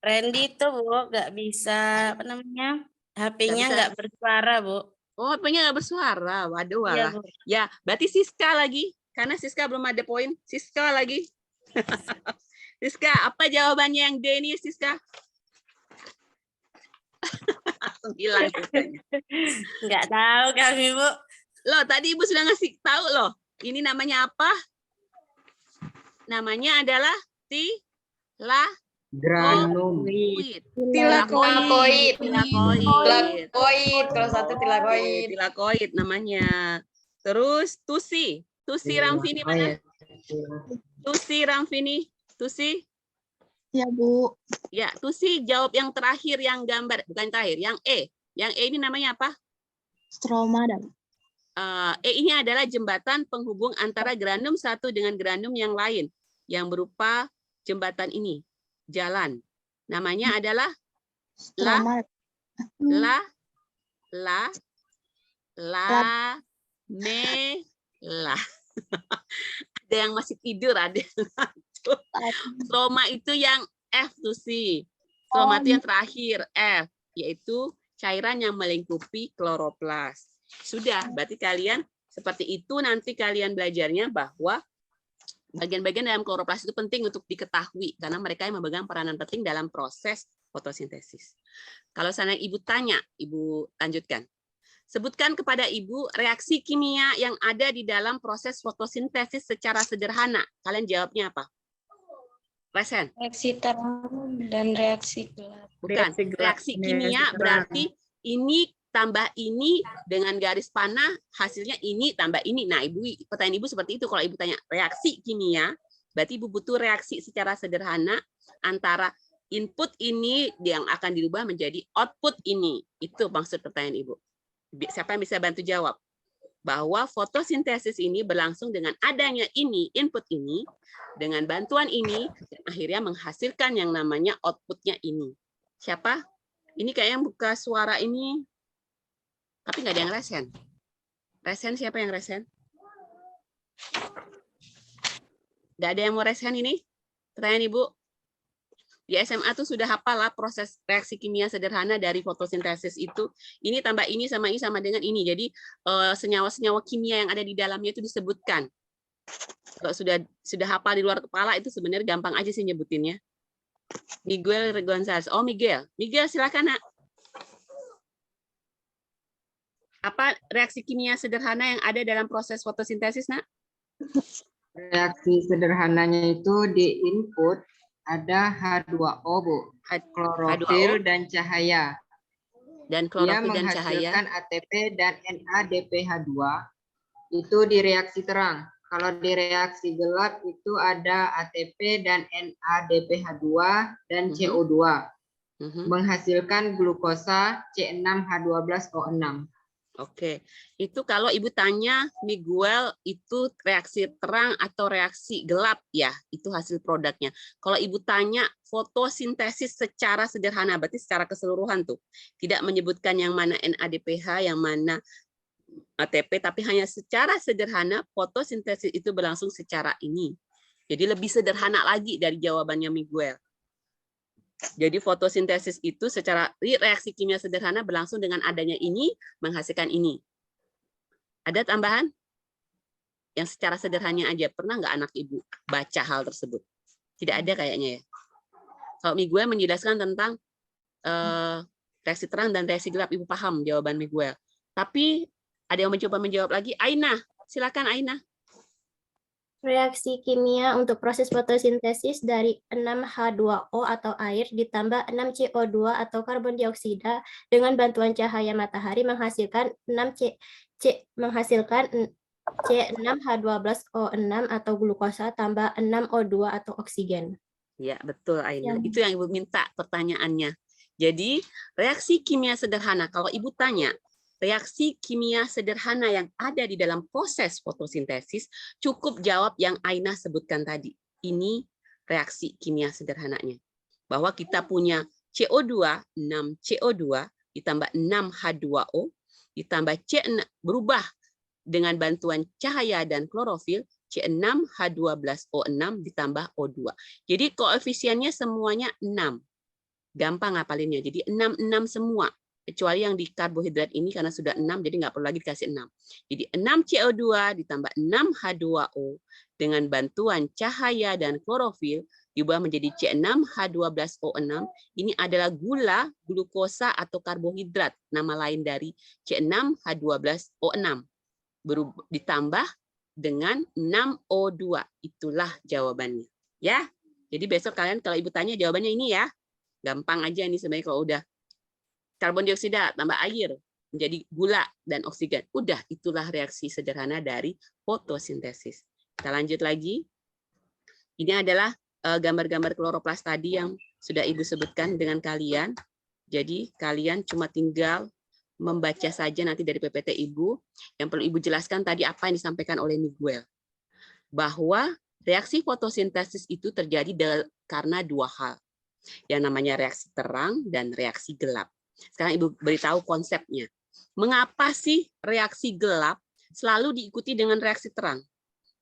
Randy itu Bu nggak bisa apa namanya, HP-nya bisa. nggak bersuara Bu. Oh, HP-nya nggak bersuara. Waduh, Iya, walah. Bu. Ya, berarti Siska lagi. Karena Siska belum ada poin. Siska lagi. Siska, apa jawabannya yang D ini, Siska? Langsung hilang. Nggak tahu kami Bu. Loh, tadi Ibu sudah ngasih tahu loh. Ini namanya apa? Namanya adalah Granum. Tilakoid. Kalau satu tilakoid. Tilakoid namanya. Terus Tusi Ramvini mana? Tusi Ramvini. Tusi? Ya, Bu. Ya, Tusi jawab yang terakhir yang gambar, bukan terakhir, yang E. Yang E ini namanya apa? Stroma dan E ini adalah jembatan penghubung antara granum satu dengan granum yang lain yang berupa jembatan ini, jalan. Namanya adalah stroma. Lamella. Ada yang masih tidur, ada yang ngantuk. Stroma itu yang F tuh sih. Stroma itu yang terakhir F, yaitu cairan yang melingkupi kloroplas. Sudah, berarti kalian seperti itu nanti kalian belajarnya bahwa bagian-bagian dalam kloroplas itu penting untuk diketahui karena mereka yang memegang peranan penting dalam proses fotosintesis. Kalau sana Ibu tanya, Ibu lanjutkan. Sebutkan kepada Ibu reaksi kimia yang ada di dalam proses fotosintesis secara sederhana. Kalian jawabnya apa? Resen? Reaksi terang dan reaksi gelap. Bukan. Reaksi kimia berarti ini tambah ini dengan garis panah, hasilnya ini tambah ini. Nah, Ibu, pertanyaan Ibu seperti itu. Kalau Ibu tanya reaksi kimia, berarti Ibu butuh reaksi secara sederhana antara input ini yang akan dirubah menjadi output ini. Itu maksud pertanyaan Ibu. Siapa yang bisa bantu jawab? Bahwa fotosintesis ini berlangsung dengan adanya ini, input ini, dengan bantuan ini, dan akhirnya menghasilkan yang namanya outputnya ini. Siapa? Ini kayak yang buka suara ini, tapi nggak ada yang resen. Resen siapa yang resen? Nggak ada yang mau resen ini? Pertanyaan Ibu. Di SMA tuh sudah hafal lah proses reaksi kimia sederhana dari fotosintesis itu. Ini tambah ini sama dengan ini. Jadi senyawa-senyawa kimia yang ada di dalamnya itu disebutkan. Kalau sudah hafal di luar kepala itu sebenarnya gampang aja sih nyebutinnya. Miguel Gonzalez. Oh, Miguel. Miguel silakan, Nak. Apa reaksi kimia sederhana yang ada dalam proses fotosintesis, Nak? Reaksi sederhananya itu di input ada H2O, Bu. Klorofil dan cahaya. Dan klorofil dan cahaya. Dia menghasilkan ATP dan NADPH2 itu di reaksi terang. Kalau di reaksi gelap itu ada ATP dan NADPH2 dan CO2. Menghasilkan glukosa C6H12O6. Oke, itu kalau Ibu tanya Miguel itu reaksi terang atau reaksi gelap ya, itu hasil produknya. Kalau Ibu tanya fotosintesis secara sederhana, berarti secara keseluruhan tuh, tidak menyebutkan yang mana NADPH, yang mana ATP, tapi hanya secara sederhana fotosintesis itu berlangsung secara ini. Jadi lebih sederhana lagi dari jawabannya Miguel. Jadi fotosintesis itu secara reaksi kimia sederhana berlangsung dengan adanya ini, menghasilkan ini. Ada tambahan? Yang secara sederhana aja, pernah nggak anak Ibu baca hal tersebut? Tidak ada kayaknya ya. Kalau Miguel menjelaskan tentang reaksi terang dan reaksi gelap, Ibu paham jawaban Miguel. Tapi ada yang mencoba menjawab lagi. Aina, silakan Aina. Reaksi kimia untuk proses fotosintesis dari 6H2O atau air ditambah 6CO2 atau karbon dioksida dengan bantuan cahaya matahari menghasilkan C6H12O6 atau glukosa tambah 6O2 atau oksigen. Ya, betul Aina. Ya. Itu yang Ibu minta pertanyaannya. Jadi, reaksi kimia sederhana. Kalau Ibu tanya, reaksi kimia sederhana yang ada di dalam proses fotosintesis, cukup jawab yang Aina sebutkan tadi. Ini reaksi kimia sederhananya. Bahwa kita punya CO2, 6 CO2, ditambah 6 H2O, ditambah C6, berubah dengan bantuan cahaya dan klorofil, C6 H12O6 ditambah O2. Jadi koefisiennya semuanya 6. Gampang ngapalinnya. Jadi 6 semua. Kecuali yang di karbohidrat ini karena sudah 6, jadi nggak perlu lagi dikasih 6. Jadi 6 CO2 ditambah 6 H2O dengan bantuan cahaya dan klorofil diubah menjadi C6 H12O6. Ini adalah gula, glukosa atau karbohidrat, nama lain dari C6 H12O6. Ditambah dengan 6O2. Itulah jawabannya. Ya. Jadi besok kalian kalau Ibu tanya jawabannya ini ya. Gampang aja nih sebenarnya kalau udah karbon dioksida tambah air menjadi gula dan oksigen. Udah, itulah reaksi sederhana dari fotosintesis. Kita lanjut lagi. Ini adalah gambar-gambar kloroplas tadi yang sudah Ibu sebutkan dengan kalian. Jadi kalian cuma tinggal membaca saja nanti dari PPT Ibu. Yang perlu Ibu jelaskan tadi apa yang disampaikan oleh Miguel. Bahwa reaksi fotosintesis itu terjadi karena dua hal. Yang namanya reaksi terang dan reaksi gelap. Sekarang Ibu beritahu konsepnya. Mengapa sih reaksi gelap selalu diikuti dengan reaksi terang?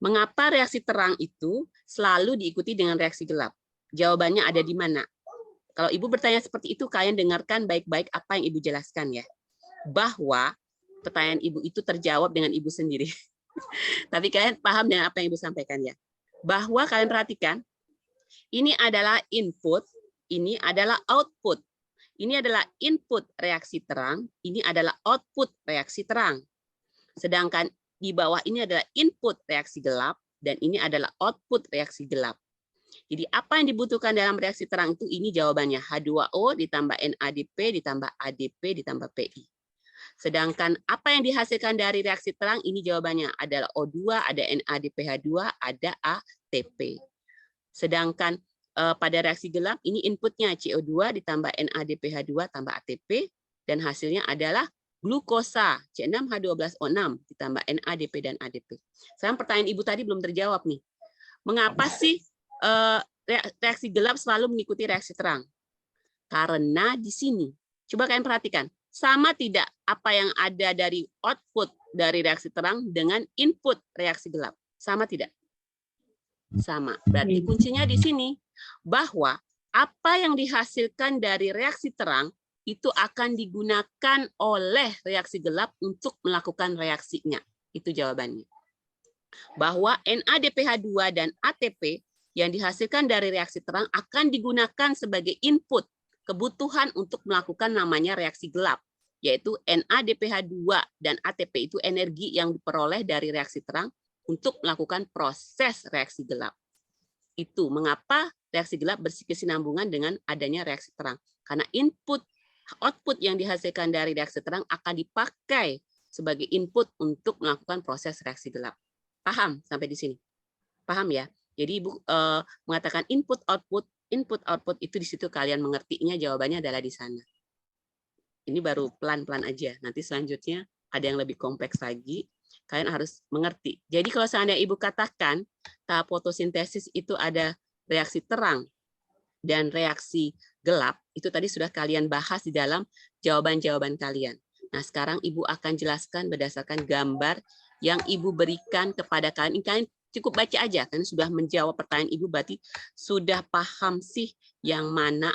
Mengapa reaksi terang itu selalu diikuti dengan reaksi gelap? Jawabannya ada di mana? Kalau Ibu bertanya seperti itu, kalian dengarkan baik-baik apa yang Ibu jelaskan ya. Bahwa pertanyaan Ibu itu terjawab dengan Ibu sendiri. Tapi kalian paham dengan apa yang Ibu sampaikan ya. Bahwa kalian perhatikan, ini adalah input, ini adalah output. Ini adalah input reaksi terang, ini adalah output reaksi terang. Sedangkan di bawah ini adalah input reaksi gelap, dan ini adalah output reaksi gelap. Jadi apa yang dibutuhkan dalam reaksi terang itu, ini jawabannya H2O ditambah NADP ditambah ADP ditambah PI. Sedangkan apa yang dihasilkan dari reaksi terang, ini jawabannya adalah O2, ada NADPH2, ada ATP. Sedangkan pada reaksi gelap, ini inputnya CO2 ditambah NADPH2 tambah ATP, dan hasilnya adalah glukosa, C6H12O6 ditambah NADP dan ADP. Sekarang pertanyaan Ibu tadi belum terjawab nih. Mengapa sih reaksi gelap selalu mengikuti reaksi terang? Karena di sini, coba kalian perhatikan, sama tidak apa yang ada dari output dari reaksi terang dengan input reaksi gelap? Sama tidak? Sama. Berarti kuncinya di sini, bahwa apa yang dihasilkan dari reaksi terang itu akan digunakan oleh reaksi gelap untuk melakukan reaksinya. Itu jawabannya. Bahwa NADPH2 dan ATP yang dihasilkan dari reaksi terang akan digunakan sebagai input kebutuhan untuk melakukan namanya reaksi gelap, yaitu NADPH2 dan ATP itu energi yang diperoleh dari reaksi terang untuk melakukan proses reaksi gelap. Itu mengapa reaksi gelap berkesinambungan dengan adanya reaksi terang. Karena output yang dihasilkan dari reaksi terang akan dipakai sebagai input untuk melakukan proses reaksi gelap. Paham sampai di sini? Paham ya? Jadi Ibu mengatakan input output itu di situ kalian mengertinya, jawabannya adalah di sana. Ini baru pelan-pelan aja. Nanti selanjutnya ada yang lebih kompleks lagi. Kalian harus mengerti. Jadi kalau seandainya Ibu katakan tahap fotosintesis itu ada reaksi terang dan reaksi gelap, itu tadi sudah kalian bahas di dalam jawaban-jawaban kalian. Nah, sekarang Ibu akan jelaskan berdasarkan gambar yang Ibu berikan kepada kalian. Ini kalian cukup baca aja, kan sudah menjawab pertanyaan Ibu, berarti sudah paham sih yang mana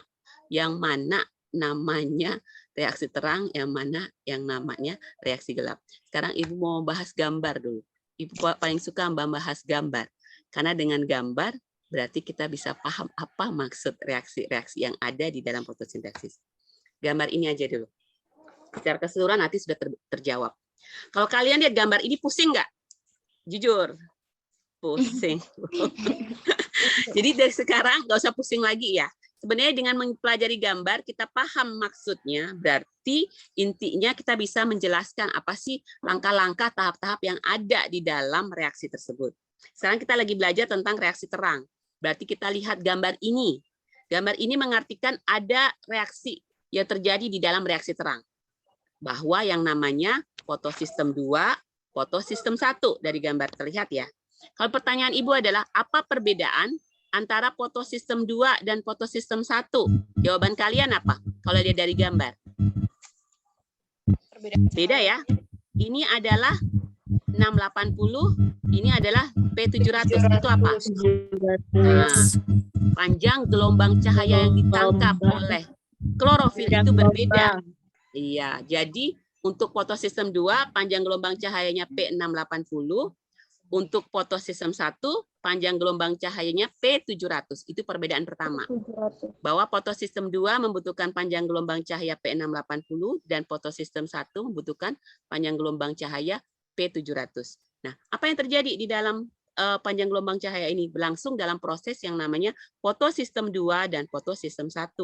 namanya reaksi terang, yang mana yang namanya reaksi gelap. Sekarang Ibu mau bahas gambar dulu. Ibu paling suka membahas gambar. Karena dengan gambar berarti kita bisa paham apa maksud reaksi-reaksi yang ada di dalam fotosintesis. Gambar ini aja dulu. Secara keseluruhan nanti sudah terjawab. Kalau kalian lihat gambar ini pusing nggak? Jujur. Pusing. Jadi dari sekarang nggak usah pusing lagi ya. Sebenarnya dengan mempelajari gambar kita paham maksudnya, berarti intinya kita bisa menjelaskan apa sih langkah-langkah tahap-tahap yang ada di dalam reaksi tersebut. Sekarang kita lagi belajar tentang reaksi terang. Berarti kita lihat gambar ini. Gambar ini mengartikan ada reaksi yang terjadi di dalam reaksi terang. Bahwa yang namanya fotosistem 2, fotosistem 1 dari gambar terlihat ya. Kalau pertanyaan Ibu adalah apa perbedaan antara fotosistem 2 dan fotosistem 1? Jawaban kalian apa? Kalau dia dari gambar. Beda ya. Ini adalah 680, ini adalah P700. Itu apa? Nah, panjang gelombang cahaya yang ditangkap oleh klorofil itu berbeda. Iya, jadi untuk fotosistem 2 panjang gelombang cahayanya P680, untuk fotosistem 1 panjang gelombang cahayanya P700. Itu perbedaan pertama. Bahwa fotosistem 2 membutuhkan panjang gelombang cahaya P680 dan fotosistem 1 membutuhkan panjang gelombang cahaya P700. Nah, apa yang terjadi di dalam panjang gelombang cahaya ini? Berlangsung dalam proses yang namanya fotosistem 2 dan fotosistem 1.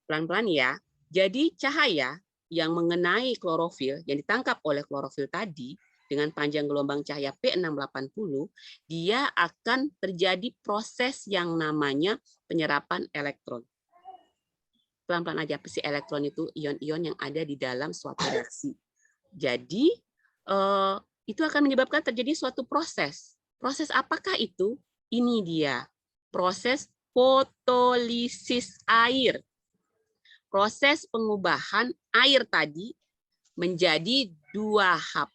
Pelan-pelan ya. Jadi cahaya yang mengenai klorofil, yang ditangkap oleh klorofil tadi, dengan panjang gelombang cahaya P680, dia akan terjadi proses yang namanya penyerapan elektron. Pelan-pelan aja, si elektron itu ion-ion yang ada di dalam suatu reaksi. Jadi, itu akan menyebabkan terjadi suatu proses. Proses apakah itu? Ini dia, proses fotolisis air. Proses pengubahan air tadi menjadi 2H+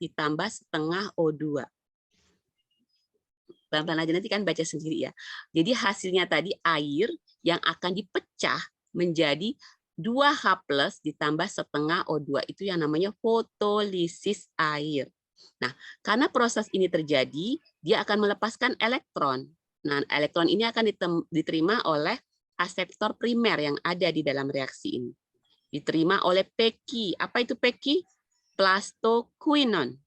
ditambah setengah O2. Pelan-pelan aja, nanti kan baca sendiri ya. Jadi hasilnya tadi air yang akan dipecah menjadi 2H+ ditambah setengah O2. Itu yang namanya fotolisis air. Nah, karena proses ini terjadi, dia akan melepaskan elektron. Nah, elektron ini akan diterima oleh aseptor primer yang ada di dalam reaksi ini. Diterima oleh PEKI. Apa itu PEKI? Plastoquinone.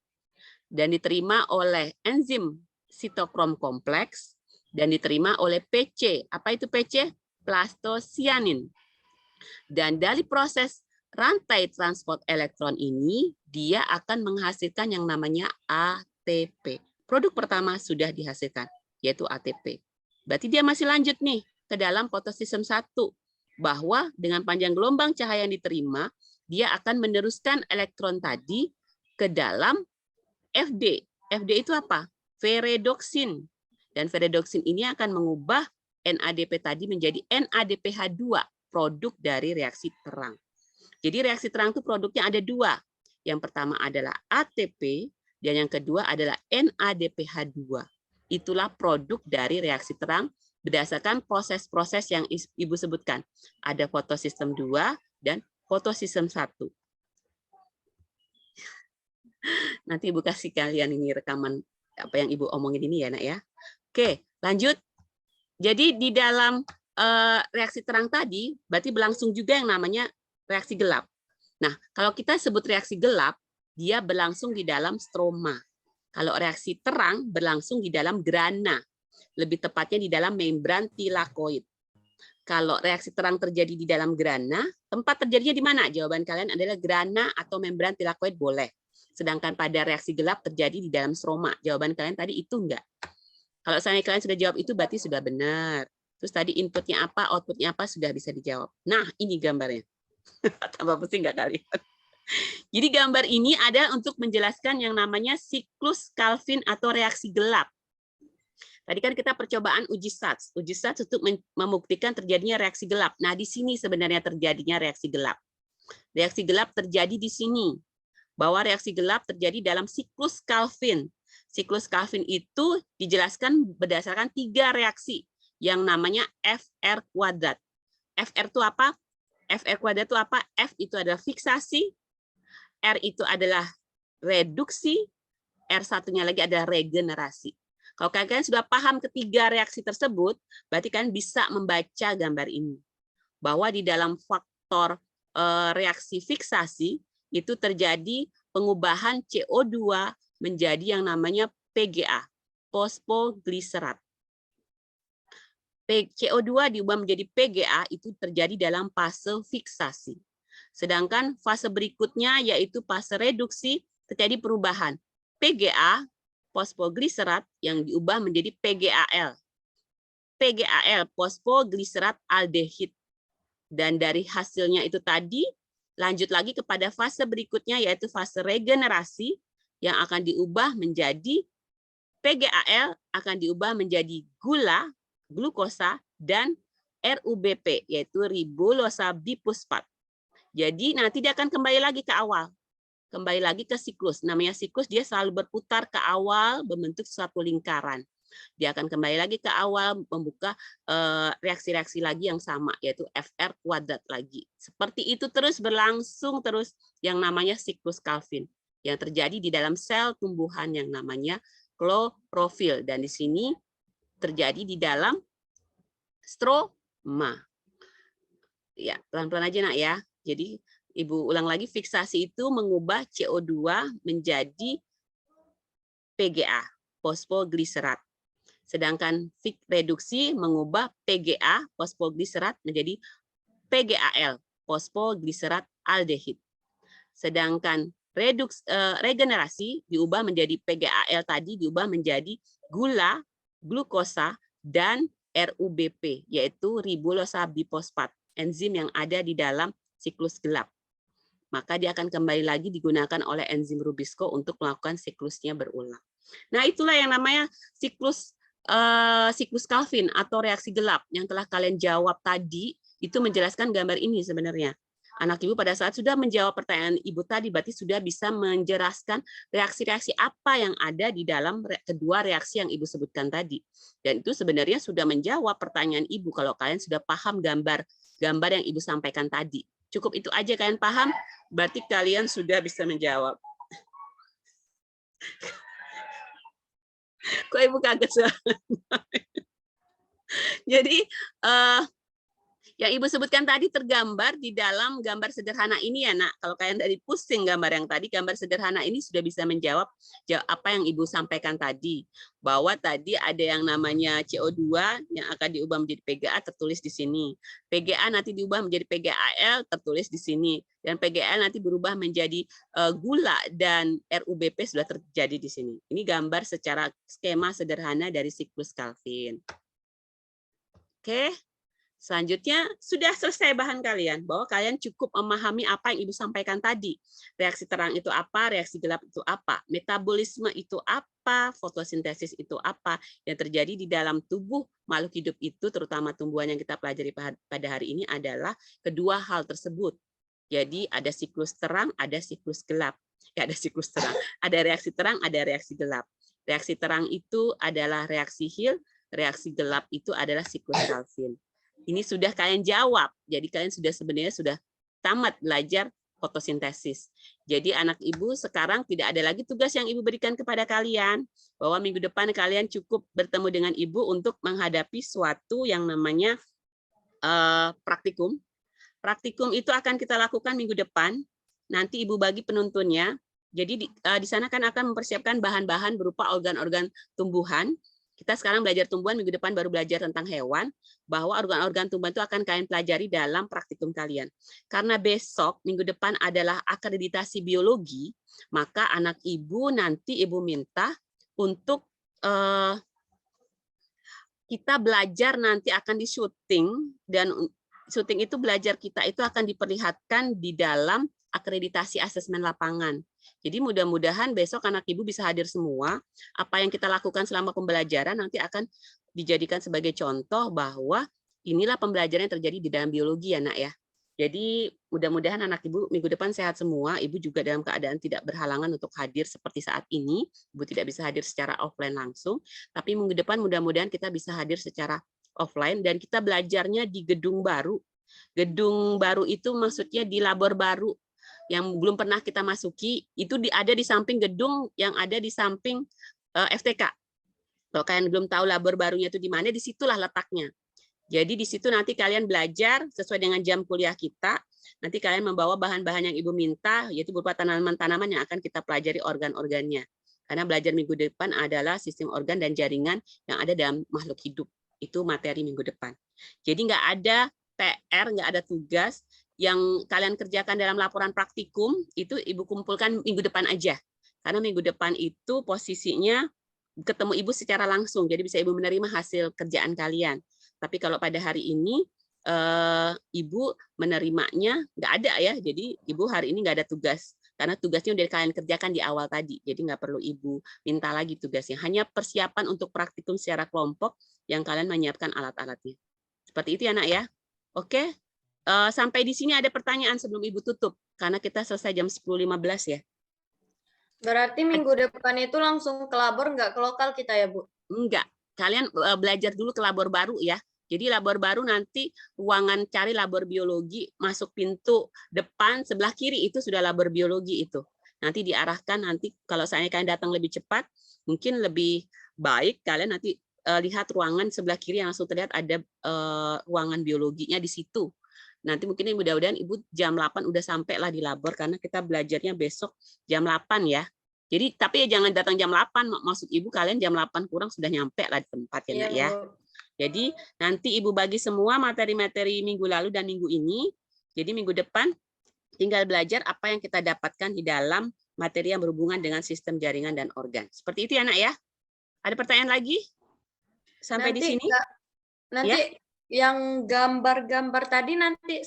Dan diterima oleh enzim sitokrom kompleks. Dan diterima oleh PC. Apa itu PC? Plastocyanin. Dan dari proses rantai transport elektron ini, dia akan menghasilkan yang namanya ATP. Produk pertama sudah dihasilkan, yaitu ATP. Berarti dia masih lanjut nih ke dalam fotosistem 1. Bahwa dengan panjang gelombang cahaya yang diterima, dia akan meneruskan elektron tadi ke dalam FD. FD itu apa? Ferredoksin. Dan ferredoksin ini akan mengubah NADP tadi menjadi NADPH2, produk dari reaksi terang. Jadi reaksi terang itu produknya ada 2. Yang pertama adalah ATP, dan yang kedua adalah NADPH2. Itulah produk dari reaksi terang berdasarkan proses-proses yang Ibu sebutkan. Ada fotosistem 2 dan fotosistem 1. Nanti Ibu kasih kalian ini rekaman apa yang Ibu omongin ini ya, Nak ya. Oke, lanjut. Jadi di dalam reaksi terang tadi, berarti berlangsung juga yang namanya reaksi gelap. Nah, kalau kita sebut reaksi gelap, dia berlangsung di dalam stroma. Kalau reaksi terang berlangsung di dalam grana. Lebih tepatnya di dalam membran tilakoid. Kalau reaksi terang terjadi di dalam grana, tempat terjadinya di mana? Jawaban kalian adalah grana atau membran tilakoid boleh. Sedangkan pada reaksi gelap terjadi di dalam stroma. Jawaban kalian tadi itu enggak. Kalau misalnya kalian sudah jawab itu berarti sudah benar. Terus tadi inputnya apa, outputnya apa sudah bisa dijawab. Nah, ini gambarnya. Tambah pusing nggak kalian? Jadi gambar ini ada untuk menjelaskan yang namanya siklus Calvin atau reaksi gelap. Tadi kan kita percobaan uji stats. Uji stats untuk membuktikan terjadinya reaksi gelap. Nah, di sini sebenarnya terjadinya reaksi gelap. Reaksi gelap terjadi di sini. Bahwa reaksi gelap terjadi dalam siklus Calvin. Siklus Calvin itu dijelaskan berdasarkan 3 reaksi yang namanya FR kuadrat. FR itu apa? FR kuadrat itu apa? F itu adalah fiksasi, R itu adalah reduksi, R satunya lagi adalah regenerasi. Kalau kalian sudah paham ketiga reaksi tersebut, berarti kalian bisa membaca gambar ini. Bahwa di dalam faktor reaksi fiksasi, itu terjadi pengubahan CO2 menjadi yang namanya PGA, fosfogliserat. CO2 diubah menjadi PGA itu terjadi dalam fase fiksasi. Sedangkan fase berikutnya yaitu fase reduksi terjadi perubahan. PGA, fosfogliserat yang diubah menjadi PGAL. PGAL, fosfogliserat aldehid. Dan dari hasilnya itu tadi, lanjut lagi kepada fase berikutnya, yaitu fase regenerasi, yang akan diubah menjadi PGAL, akan diubah menjadi gula, glukosa, dan RUBP, yaitu ribulosa bifosfat. Jadi nanti dia akan kembali lagi ke awal. Kembali lagi ke siklus. Namanya siklus, dia selalu berputar ke awal, membentuk suatu lingkaran. Dia akan kembali lagi ke awal, membuka reaksi-reaksi lagi yang sama, yaitu FR kuadrat lagi. Seperti itu terus berlangsung terus yang namanya siklus Calvin, yang terjadi di dalam sel tumbuhan yang namanya klorofil. Dan di sini terjadi di dalam stroma. Ya, pelan-pelan aja nak ya. Jadi Ibu ulang lagi, fiksasi itu mengubah CO2 menjadi PGA, fosfogliserat. Sedangkan reduksi mengubah PGA, fosfogliserat, menjadi PGAL, fosfogliserat aldehid. Sedangkan regenerasi diubah menjadi PGAL tadi, diubah menjadi gula, glukosa, dan RUBP, yaitu ribulosa bifosfat, enzim yang ada di dalam siklus gelap. Maka dia akan kembali lagi digunakan oleh enzim Rubisco untuk melakukan siklusnya berulang. Nah, itulah yang namanya siklus Calvin atau reaksi gelap yang telah kalian jawab tadi. Itu menjelaskan gambar ini sebenarnya. Anak Ibu pada saat sudah menjawab pertanyaan Ibu tadi, berarti sudah bisa menjelaskan reaksi-reaksi apa yang ada di dalam kedua reaksi yang Ibu sebutkan tadi. Dan itu sebenarnya sudah menjawab pertanyaan Ibu kalau kalian sudah paham gambar yang Ibu sampaikan tadi. Cukup itu aja kalian paham, berarti kalian sudah bisa menjawab. Kok Ibu kaget sih? Jadi yang Ibu sebutkan tadi tergambar di dalam gambar sederhana ini ya nak. Kalau kalian dari pusing gambar yang tadi, gambar sederhana ini sudah bisa menjawab apa yang Ibu sampaikan tadi. Bahwa tadi ada yang namanya CO2 yang akan diubah menjadi PGA tertulis di sini. PGA nanti diubah menjadi PGAL tertulis di sini. Dan PGAL nanti berubah menjadi gula dan RUBP sudah terjadi di sini. Ini gambar secara skema sederhana dari siklus Calvin. Oke. Selanjutnya, sudah selesai bahan kalian, bahwa kalian cukup memahami apa yang Ibu sampaikan tadi. Reaksi terang itu apa, reaksi gelap itu apa, metabolisme itu apa, fotosintesis itu apa, yang terjadi di dalam tubuh makhluk hidup itu, terutama tumbuhan yang kita pelajari pada hari ini adalah kedua hal tersebut. Jadi ada siklus terang, ada siklus gelap. Ya, ada siklus terang, ada reaksi terang, ada reaksi gelap. Reaksi terang itu adalah reaksi Hill, reaksi gelap itu adalah siklus Calvin. Ini sudah kalian jawab. Jadi kalian sebenarnya sudah tamat belajar fotosintesis. Jadi anak Ibu sekarang tidak ada lagi tugas yang Ibu berikan kepada kalian. Bahwa minggu depan kalian cukup bertemu dengan Ibu untuk menghadapi suatu yang namanya praktikum. Praktikum itu akan kita lakukan minggu depan. Nanti Ibu bagi penuntunnya. Jadi di sana kan akan mempersiapkan bahan-bahan berupa organ-organ tumbuhan. Kita sekarang belajar tumbuhan, minggu depan baru belajar tentang hewan, bahwa organ-organ tumbuhan itu akan kalian pelajari dalam praktikum kalian. Karena besok, minggu depan adalah akreditasi biologi, maka anak Ibu nanti Ibu minta untuk kita belajar nanti akan di syuting, dan syuting itu belajar kita itu akan diperlihatkan di dalam akreditasi asesmen lapangan. Jadi mudah-mudahan besok anak Ibu bisa hadir semua. Apa yang kita lakukan selama pembelajaran nanti akan dijadikan sebagai contoh bahwa inilah pembelajaran yang terjadi di dalam biologi ya nak ya. Jadi mudah-mudahan anak Ibu minggu depan sehat semua. Ibu juga dalam keadaan tidak berhalangan untuk hadir seperti saat ini. Ibu tidak bisa hadir secara offline langsung. Tapi minggu depan mudah-mudahan kita bisa hadir secara offline dan kita belajarnya di gedung baru. Gedung baru itu maksudnya di labor baru yang belum pernah kita masuki, itu ada di samping gedung yang ada di samping FTK. Kalau kalian belum tahu labor barunya itu di mana, disitulah letaknya. Jadi di situ nanti kalian belajar sesuai dengan jam kuliah kita. Nanti kalian membawa bahan-bahan yang Ibu minta, yaitu berupa tanaman-tanaman yang akan kita pelajari organ-organnya. Karena belajar minggu depan adalah sistem organ dan jaringan yang ada dalam makhluk hidup. Itu materi minggu depan. Jadi nggak ada PR, nggak ada tugas. Yang kalian kerjakan dalam laporan praktikum itu Ibu kumpulkan minggu depan aja. Karena minggu depan itu posisinya ketemu Ibu secara langsung, jadi bisa Ibu menerima hasil kerjaan kalian. Tapi kalau pada hari ini Ibu menerimanya nggak ada ya, jadi Ibu hari ini nggak ada tugas. Karena tugasnya udah kalian kerjakan di awal tadi, jadi nggak perlu Ibu minta lagi tugasnya. Hanya persiapan untuk praktikum secara kelompok yang kalian menyiapkan alat-alatnya. Seperti itu ya, Nak ya. Oke, sampai di sini ada pertanyaan sebelum Ibu tutup, karena kita selesai jam 10.15 ya. Berarti minggu depan itu langsung ke labor, nggak ke lokal kita ya, Bu? Enggak, kalian belajar dulu ke labor baru ya. Jadi labor baru nanti ruangan cari labor biologi, masuk pintu depan sebelah kiri itu sudah labor biologi itu. Nanti diarahkan, nanti kalau saya kalian datang lebih cepat, mungkin lebih baik kalian nanti lihat ruangan sebelah kiri yang langsung terlihat ada ruangan biologinya di situ. Nanti mungkin mudah-mudahan Ibu jam 8 udah sampai lah di labor, karena kita belajarnya besok jam 8 ya. Jadi tapi ya jangan datang jam 8, maksud Ibu kalian jam 8 kurang sudah nyampe lah di tempat ya, Nak ya. Jadi nanti Ibu bagi semua materi-materi minggu lalu dan minggu ini. Jadi minggu depan tinggal belajar apa yang kita dapatkan di dalam materi yang berhubungan dengan sistem jaringan dan organ. Seperti itu ya, Nak ya. Ada pertanyaan lagi? Sampai Nanti, di sini? Nanti Ya? yang gambar-gambar tadi nanti